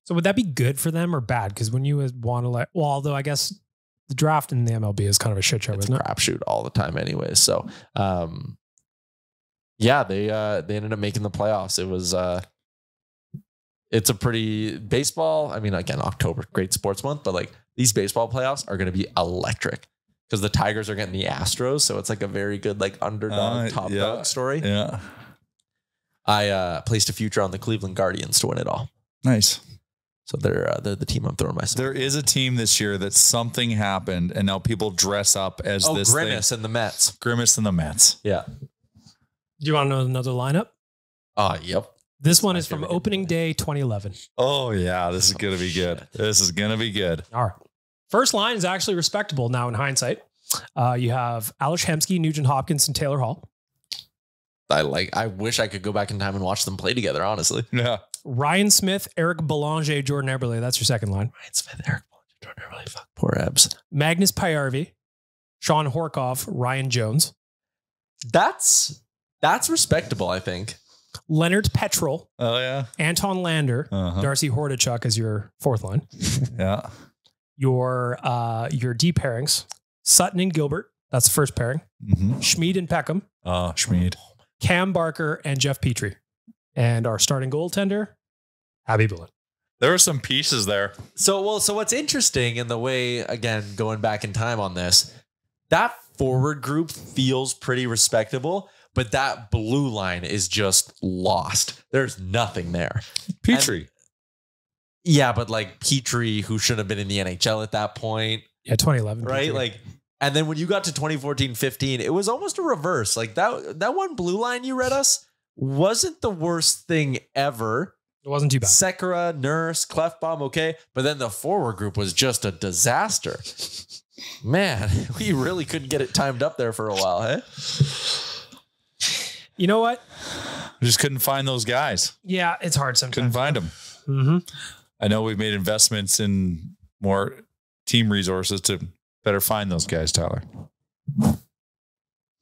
So would that be good for them or bad? Because when you want to although I guess the draft in the MLB is kind of a shit show, It's isn't a it? crapshoot all the time anyways. So, yeah, they ended up making the playoffs. It was, it's a pretty baseball. I mean, again, October, great sports month, but like these baseball playoffs are going to be electric because the Tigers are getting the Astros. So it's like a very good, like underdog, top dog story. Yeah. I placed a future on the Cleveland Guardians to win it all. Nice. So they're the team I'm throwing myself. There is a team this year that something happened and now people dress up as this Grimace thing. and the Mets. Grimace and the Mets. Yeah. Do you want to know another lineup? Yep. This one is from opening day 2011. Oh yeah, this is going to be good. This is going to be good. All right. First line is actually respectable now in hindsight. You have Alex Hemsky, Nugent Hopkins, and Taylor Hall. I wish I could go back in time and watch them play together, honestly. Yeah. Ryan Smith, Eric Belanger, Jordan Eberle. That's your second line. Ryan Smith, Eric Belanger, Jordan Eberle. Fuck, poor Ebs. Magnus Pyarvi, Sean Horkoff, Ryan Jones. That's respectable, I think. Leonard Petrol, Oh yeah. Anton Lander, Uh-huh. Darcy Hordachuk as your fourth line. Yeah. Your D pairings, Sutton and Gilbert. That's the first pairing. Mm-hmm. Schmid and Peckham, Schmid. Cam Barker, and Jeff Petrie. And our starting goaltender, Abby Bullen. There were some pieces there. So what's interesting in the way, again, going back in time on this, that forward group feels pretty respectable, but that blue line is just lost. There's nothing there. Petrie. Yeah, but like Petrie, who should have been in the NHL at that point. Yeah, 2011. Right? Petrie. Like, and then when you got to 2014-15, it was almost a reverse. Like that one blue line you read us wasn't the worst thing ever. It wasn't too bad. Sekera, Nurse, Clefbaum, okay. But then the forward group was just a disaster. Man, we really couldn't get it timed up there for a while, hey? You know what? We just couldn't find those guys. Yeah, it's hard sometimes. Couldn't find them. Mm-hmm. I know we've made investments in more team resources to better find those guys, Tyler.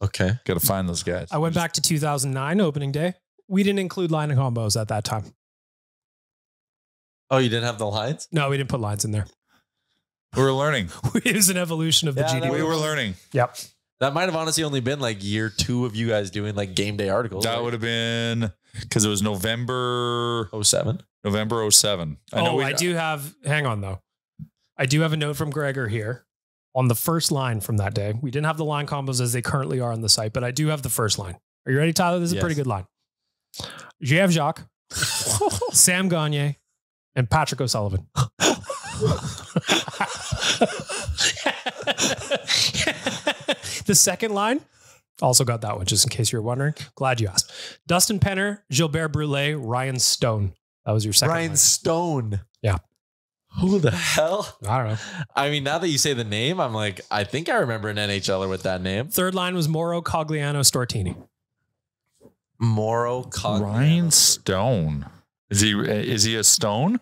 Okay. Got to find those guys. I went back to 2009 opening day. We didn't include line and combos at that time. Oh, you didn't have the lines? No, we didn't put lines in there. We were learning. It was an evolution of the Yeah, GD. We were learning. Yep. That might have honestly only been like year 2 of you guys doing like game day articles. That would have been because it was November 07. 07. I do have, hang on though. I do have a note from Gregor here on the first line from that day. We didn't have the line combos as they currently are on the site, but I do have the first line. Are you ready, Tyler? This is a pretty good line. J.F. Jacques, Sam Gagner, and Patrick O'Sullivan. The second line, also got that one, just in case you're wondering. Glad you asked. Dustin Penner, Gilbert Brulé, Ryan Stone. That was your second Ryan line. Stone. Yeah. Who the hell? I don't know. I mean, now that you say the name, I'm like, I think I remember an NHLer with that name. Third line was Moro Cogliano Stortini. Moro Cogliano. Ryan Stone. Is he a Stone?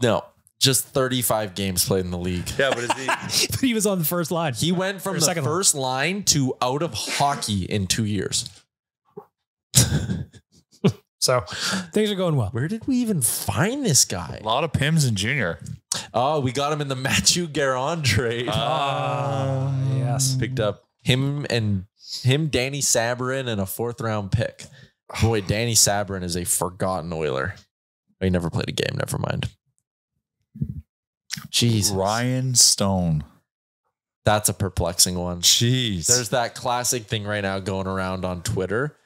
No, just 35 games played in the league. Yeah, but is he? But he was on the first line. He went from Or the second line. first line to out of hockey in 2 years. So things are going well. Where did we even find this guy? A lot of Pims and Junior. Oh, we got him in the Matthew Garon trade. Yes. Picked up him, Danny Sabrin, and a 4th round pick. Boy, Danny Sabrin is a forgotten Oiler. Oh, he never played a game. Never mind. Jeez. Ryan Stone. That's a perplexing one. Jeez. There's that classic thing right now going around on Twitter.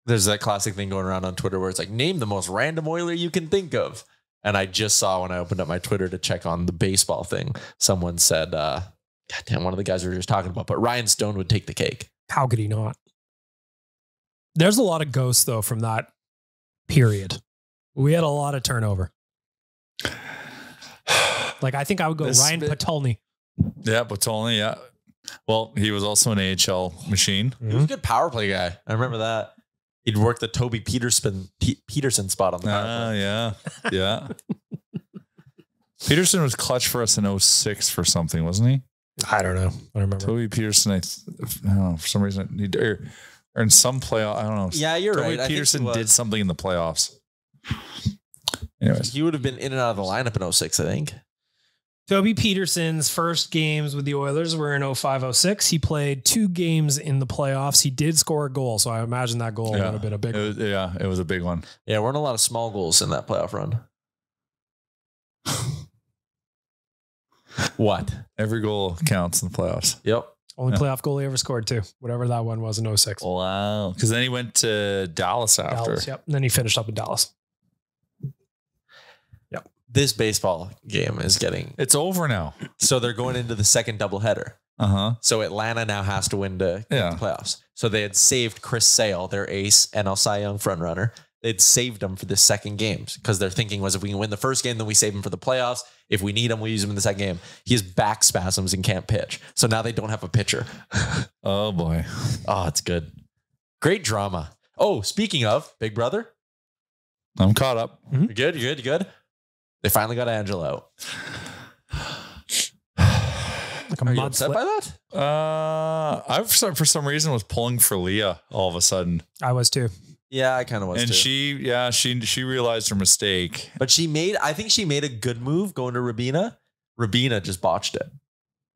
There's that classic thing going around on Twitter where it's like, name the most random Oiler you can think of. And I just saw when I opened up my Twitter to check on the baseball thing, someone said, God damn, one of the guys we were just talking about, but Ryan Stone would take the cake. How could he not? There's a lot of ghosts, though, from that period. We had a lot of turnover. Like, I think I would go Ryan Patulny. Yeah, Patulny, yeah. Well, he was also an AHL machine. He was a good power play guy. I remember that. He'd work the Toby Peterson spot on the power play. Yeah. Peterson was clutch for us in 06 for something, wasn't he? I don't know. I don't remember. Toby Peterson, I don't know, for some reason, or in some playoff, I don't know. Yeah, you're Toby right. Peterson did something in the playoffs. Anyways. He would have been in and out of the lineup in 06, I think. Toby Peterson's first games with the Oilers were in 05-06. He played 2 games in the playoffs. He did score a goal, so I imagine that goal would have been a big one. It was a big one. Yeah, weren't a lot of small goals in that playoff run. What? Every goal counts in the playoffs. Yep. Only playoff goal he ever scored, too. Whatever that one was in 06. Wow. Because then he went to Dallas after. Dallas, yep. And then he finished up in Dallas. This baseball game is getting... It's over now. So they're going into the second doubleheader. Uh-huh. So Atlanta now has to win to get the playoffs. So they had saved Chris Sale, their ace, NL Cy Young frontrunner. They'd saved him for the second game because their thinking was if we can win the first game, then we save him for the playoffs. If we need him, we'll use him in the second game. He has back spasms and can't pitch. So now they don't have a pitcher. Oh, boy. Oh, it's good. Great drama. Oh, speaking of Big Brother. I'm caught up. Mm-hmm. You're good. They finally got Angela out. Like Are you upset by that? I for some reason was pulling for Leah all of a sudden. I was too. Yeah, I kind of was and too. she realized her mistake. But I think she made a good move going to Rabina. Rabina just botched it.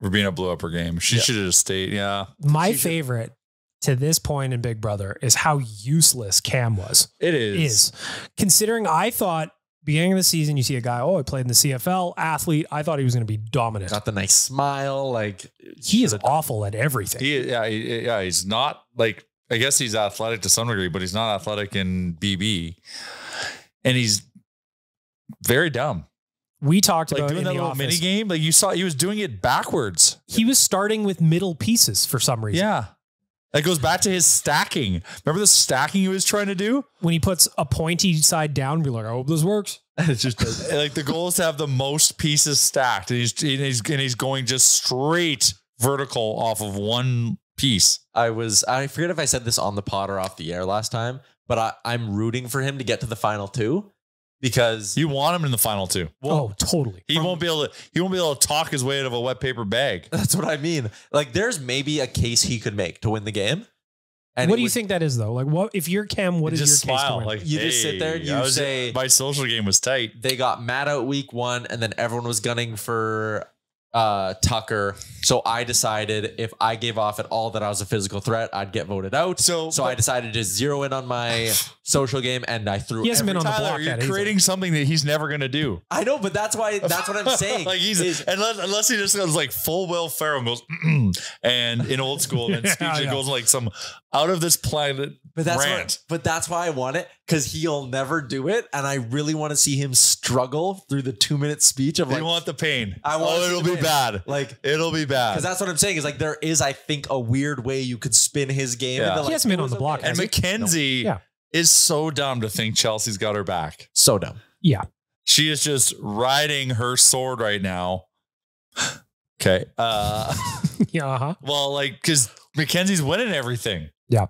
Rabina blew up her game. She should have just stayed. Yeah. My favorite to this point in Big Brother is how useless Cam was. It is. Considering I thought beginning of the season, you see a guy, I played in the CFL, athlete. I thought he was going to be dominant. Got the nice smile. Like He is awful at everything. He's not like, I guess he's athletic to some degree, but he's not athletic in BB. And he's very dumb. We talked Like about doing in that the little office. mini game. Like you saw, he was doing it backwards. He was starting with middle pieces for some reason. Yeah. That goes back to his stacking. Remember the stacking he was trying to do? When he puts a pointy side down, be like, I hope this works. it's just Like the goal is to have the most pieces stacked. And he's going just straight vertical off of one piece. I forget if I said this on the pod or off the air last time, but I'm rooting for him to get to the final two because You want him in the final two. Totally. He won't be able to talk his way out of a wet paper bag. that's what I mean. Like there's maybe a case he could make to win the game. And What do you think that is though? Like what if you're Cam, what is your Just case to smile. win? Like You just sit there and you say- my social game was tight. They got mad out week 1 and then everyone was gunning for Tucker. So I decided if I gave off at all that I was a physical threat, I'd get voted out. So I decided to zero in on my social game and I threw He hasn't been on the Tyler, block you're yet. creating something that he's never going to do. I know, but that's what I'm saying. Like unless he just goes like full Will Ferrell and goes and in old school and then speaks and goes like some out of this planet rant. But that's why I want it because he'll never do it, and I really want to see him struggle through the 2-minute speech of like. You want the pain? I want. It'll be bad. Like it'll be bad. Because that's what I'm saying is like there is, I think, a weird way you could spin his game. Yeah. Into, like, He hasn't been on the block. And Mackenzie is so dumb to think Chelsea's got her back. So dumb. Yeah. She is just riding her sword right now. Okay. Yeah. Well, like, because Mackenzie's winning everything. Yeah.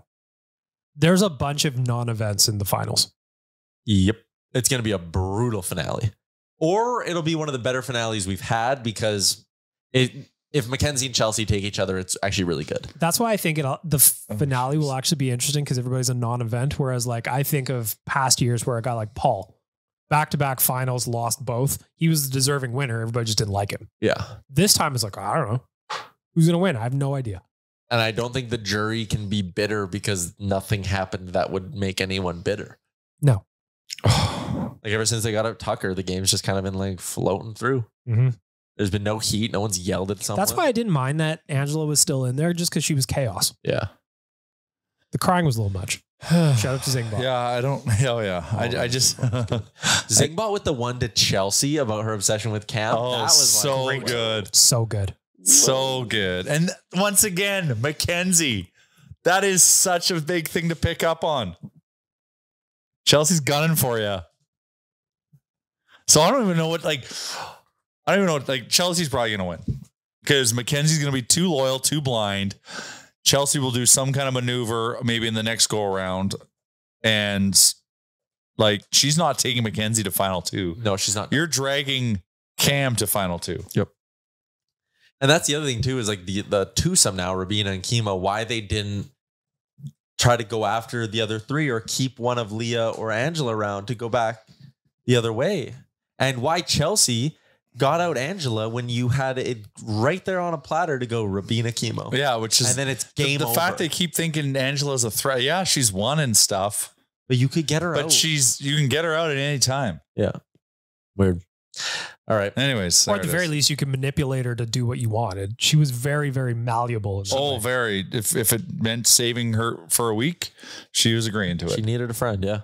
There's a bunch of non-events in the finals. Yep. It's going to be a brutal finale. Or it'll be one of the better finales we've had because if Mackenzie and Chelsea take each other, it's actually really good. That's why I think the finale will actually be interesting because everybody's a non-event. Whereas like I think of past years where a guy like Paul, back-to-back finals, lost both. He was the deserving winner. Everybody just didn't like him. Yeah. This time it's like, I don't know. Who's going to win? I have no idea. And I don't think the jury can be bitter because nothing happened that would make anyone bitter. No. Like ever since they got out Tucker, the game's just kind of been like floating through. Mm-hmm. There's been no heat. No one's yelled at someone. That's why I didn't mind that Angela was still in there just because she was chaos. Yeah. The crying was a little much. Shout out to Zingbot. Yeah, I don't. Oh, yeah. I just. Zingbot with the one to Chelsea about her obsession with Cam. Oh, that was so like, good. So good. So good. And once again, Mackenzie. That is such a big thing to pick up on. Chelsea's gunning for you. So I don't even know what, like, Chelsea's probably going to win because Mackenzie's going to be too loyal, too blind. Chelsea will do some kind of maneuver maybe in the next go around. And like, she's not taking Mackenzie to final two. No, she's not. You're dragging Cam to final two. Yep. And that's the other thing too, is like the twosome now, Rabina and Kima, why they didn't try to go after the other three or keep one of Leah or Angela around to go back the other way. And why Chelsea got out Angela when you had it right there on a platter to go Rabina Chemo. Yeah, which is, and then it's game the over. fact they keep thinking Angela's a threat. Yeah, she's won and stuff, but you could get her out. But you can get her out at any time. Yeah. Weird. All right. Anyways. Or at the very least, you can manipulate her to do what you wanted. She was very, very malleable. Oh, very. If it meant saving her for a week, she was agreeing to it. She needed a friend. Yeah.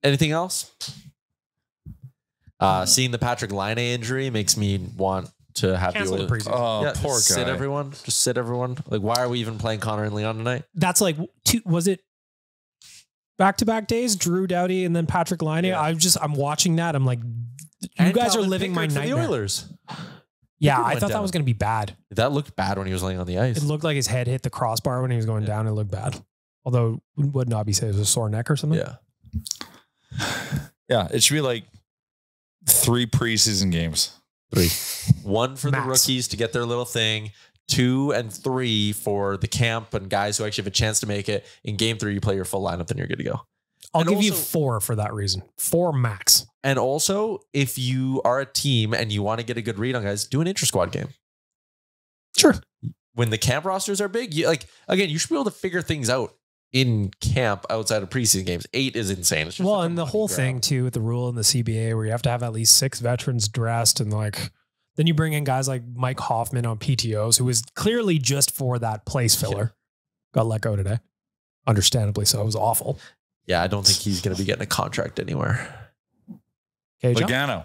Anything else? Seeing the Patrick Laine injury makes me want to have Cancel the preseason. Oh, yeah, poor guy. Sit everyone. Just sit everyone. Like, why are we even playing Connor and Leon tonight? That's like, was it back-to-back days? Drew Doughty and then Patrick Laine. Yeah. I'm watching that. I'm like, you guys are living my nightmare. The Oilers. Yeah, I thought that was going to be bad. That looked bad when he was laying on the ice. It looked like his head hit the crossbar when he was going down. It looked bad. Although, would not be say it was a sore neck or something. Yeah. Yeah, it should be like 3 preseason games. 3. 1 for Max. the rookies to get their little thing. 2 and 3 for the camp and guys who actually have a chance to make it. In game 3, you play your full lineup, then you're good to go. I'll And give you also- 4 for that reason. 4 max. And also, if you are a team and you want to get a good read on guys, do an intra-squad game. Sure. When the camp rosters are big, you should be able to figure things out in camp outside of preseason games. 8 is insane. It's just Well, like a and the money whole grab. thing too with the rule in the CBA where you have to have at least 6 veterans dressed, and like then you bring in guys like Mike Hoffman on PTOs, who was clearly just for that place filler. Got let go today. Understandably so. It was awful. Yeah, I don't think he's going to be getting a contract anywhere. Okay, John? Logano.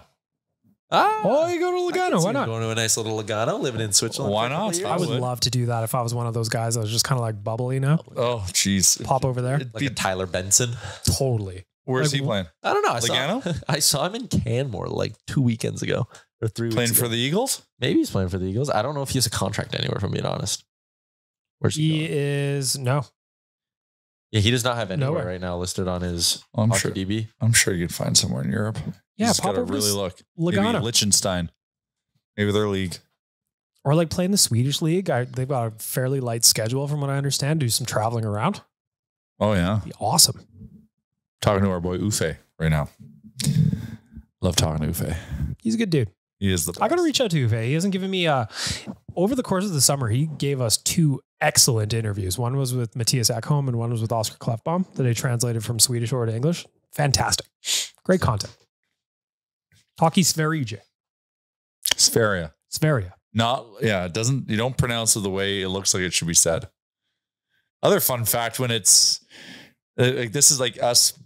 Oh, you go to Lugano. Why not? Going to a nice little Lugano, living in Switzerland. Why for a couple not? years. I would would. love to do that if I was one of those guys that was just kind of like bubbly now. Oh, jeez. Pop over there. Like a Tyler Benson. Totally. Where's Like, he playing? I don't know. Lugano? I saw him in Canmore like 2 weekends ago or 3 weeks Playing ago. for the Eagles? Maybe he's playing for the Eagles. I don't know if he has a contract anywhere, if I'm being honest. Where's he He going? is no. Yeah, he does not have anywhere Nowhere. right now listed on his I'm hockey sure. DB. I'm sure you could find somewhere in Europe. Yeah, Just pop gotta over to really look. Lugano. Maybe Liechtenstein. Maybe their league. Or like playing the Swedish league. They've got a fairly light schedule from what I understand. Do some traveling around. Oh yeah. Be awesome. Talking to our boy Ufe right now. Love talking to Ufe. He's a good dude. He is the best. I got to reach out to Uwe. He hasn't given me over the course of the summer, he gave us 2 excellent interviews. One was with Matthias Ekholm and one was with Oscar Klefbom that I translated from Swedish over to English. Fantastic. Great content. Hockey Sverige. Sferia. Sveria. It doesn't, you don't pronounce it the way it looks like it should be said. Other fun fact, when it's like, this is like us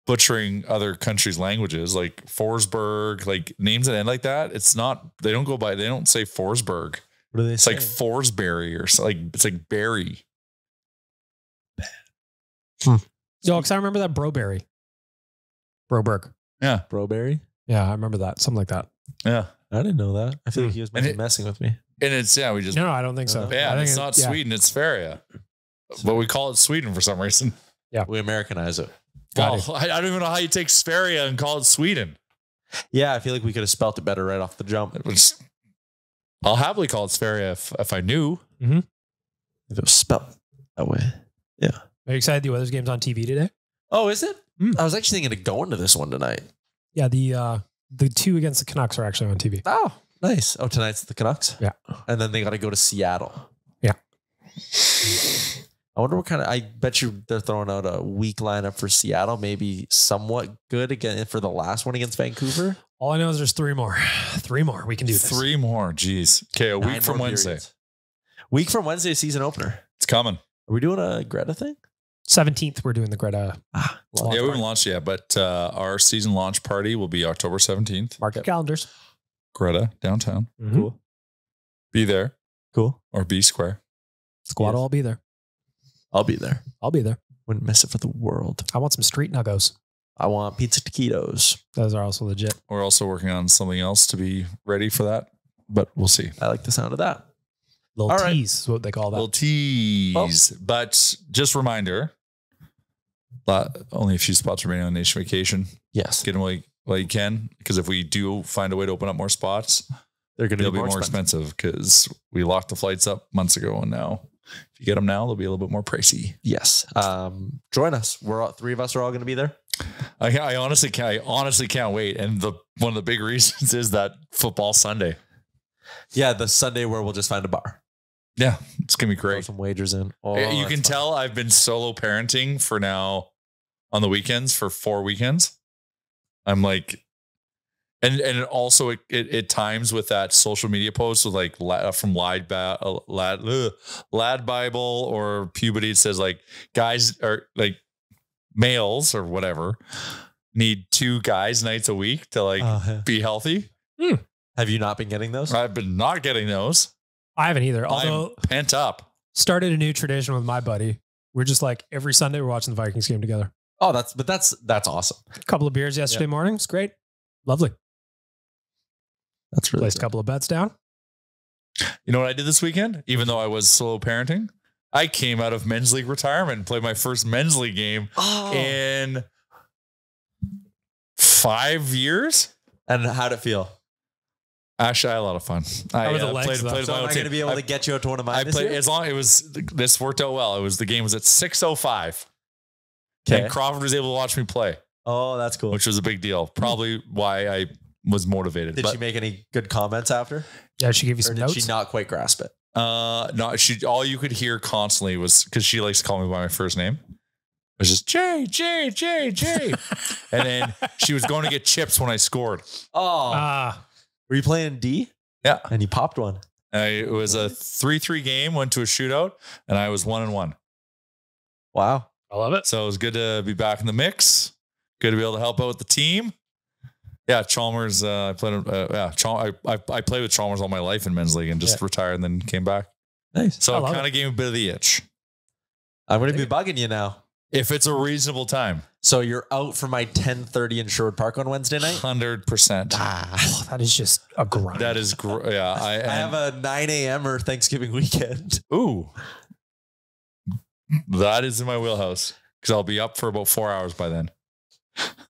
butchering other countries' languages, like Forsberg, like names that end like that. It's not, they don't say Forsberg. What do they It's like Forsberry or something. Like, it's like Berry. No, because I remember that Broberry. Broberg. Yeah. Broberry? Yeah, I remember that. Something like that. Yeah. I didn't know that. I feel like he was And messing with me. And it's, we just, No, I don't think so. yeah, I think it's not yeah. Sweden, it's Sferia. But we call it Sweden for some reason. We Americanize it. Got Well, I don't even know how you take Sferia and call it Sweden. Yeah, I feel like we could have spelt it better right off the jump. It was, I'll happily call it Sferia if I knew. If it was spelled that way. Yeah. Are you excited the Oilers game's on TV today? Oh, is it? I was actually thinking of going to this one tonight. Yeah, the 2 against the Canucks are actually on TV. Oh, nice. Oh, tonight's the Canucks? Yeah. And then they got to go to Seattle. Yeah. I wonder what kind of, I bet you they're throwing out a weak lineup for Seattle, maybe somewhat good again for the last one against Vancouver. All I know is there's 3 more. 3 more. We can do this. 3 more. Jeez. Okay, a 9 week from more Wednesday. periods. Week from Wednesday, season opener. It's coming. Are we doing a Greta thing? 17th, we're doing the Greta Launch Yeah, we haven't party. launched yet, but our season launch party will be October 17th. market calendars. Greta, downtown. Cool. Be there Cool. or be square. Squad will all be there. I'll be there. I'll be there. Wouldn't miss it for the world. I want some street nuggos. I want pizza taquitos. Those are also legit. We're also working on something else to be ready for that, but we'll see. I like the sound of that. Little All right. teas is what they call that. Little tease. But just reminder, only a few spots remaining on Nation Vacation. Yes. Get them while you can, because if we do find a way to open up more spots, They're going to they'll be be more expensive because we locked the flights up months ago, and now if you get them now, they'll be a little bit more pricey. Yes. Join us. 3 of us are all going to be there. I honestly can't wait. And one of the big reasons is that football Sunday. Yeah, the Sunday where we'll just find a bar. Yeah, it's gonna be Throw great. some wagers in. Oh, You that's can fun. tell I've been solo parenting for now on the weekends for 4 weekends. I'm like, and also it times with that social media post with like from Lad Bible or Puberty. It says like guys or like males or whatever need 2 guys nights a week to like be healthy. Have you not been getting those? I've been not getting those. I haven't either. Although I'm pent up. started a new tradition with my buddy. We're just like every Sunday we're watching the Vikings game together. Oh, that's awesome. A couple of beers yesterday morning. It's great. Lovely. That's really Placed a good. couple of bets down. You know what I did this weekend? Even though I was solo parenting, I came out of men's league retirement and played my first men's league game in 5 years. And how'd it feel? Actually, I had a lot of fun. How were the legs, though? played So my am own I team. going to be able to get you out to one of mine I this played year? as long this worked out well. The game was at 6:05. Okay. And Crawford was able to watch me play, Oh, that's cool. which was a big deal. Probably why I was motivated. Did But she make any good comments after? Yeah, she gave you Or some did notes. she not quite grasp it? No, all you could hear constantly was, because she likes to call me by my first name. It was just Jay. And then she was going to get chips when I scored. Oh, were you playing D? Yeah. And you popped one. It was a 3-3 game, went to a shootout, and I was 1-1. Wow. I love it. So it was good to be back in the mix. Good to be able to help out with the team. Yeah, Chalmers. I played with Chalmers all my life in men's league and just retired and then came back. Nice. So it kind of gave me a bit of the itch. I'm going to be bugging you now. If it's a reasonable time. So you're out for my 10:30 in Sherwood Park on Wednesday night? 100%. That is just a grind. That is yeah. I have a 9 a.m. or Thanksgiving weekend. Ooh. That is in my wheelhouse because I'll be up for about 4 hours by then.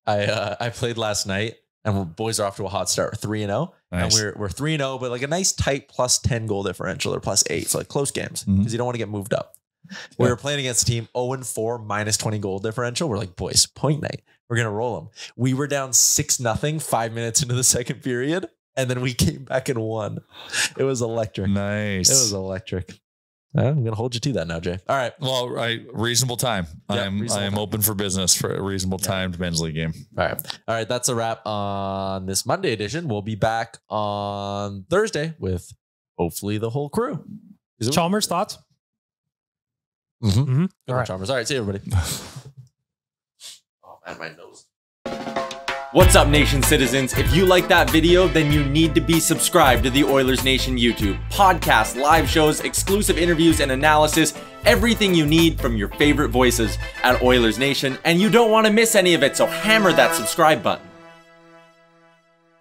I played last night and boys are off to a hot start. 3-0. Nice. And we're 3-0, but like a nice tight plus 10 goal differential or plus 8. So like close games because you don't want to get moved up. We were playing against a team 0-4 minus 20 goal differential. We're like, boys, point night. We're going to roll them. We were down 6-0 5 minutes into the second period. And then we came back and won. It was electric. Nice. It was electric. I'm going to hold you to that now, Jay. All right. Well, reasonable time. Yep, I am open for business for a reasonable timed men's league game. All right. That's a wrap on this Monday edition. We'll be back on Thursday with hopefully the whole crew. Chalmers, thoughts? Mm-hmm. All right. Chalmers. All right. See you, everybody. Oh, man, my nose. What's up, Nation citizens? If you like that video, then you need to be subscribed to the Oilers Nation YouTube. Podcasts, live shows, exclusive interviews, and analysis. Everything you need from your favorite voices at Oilers Nation. And you don't want to miss any of it, so hammer that subscribe button.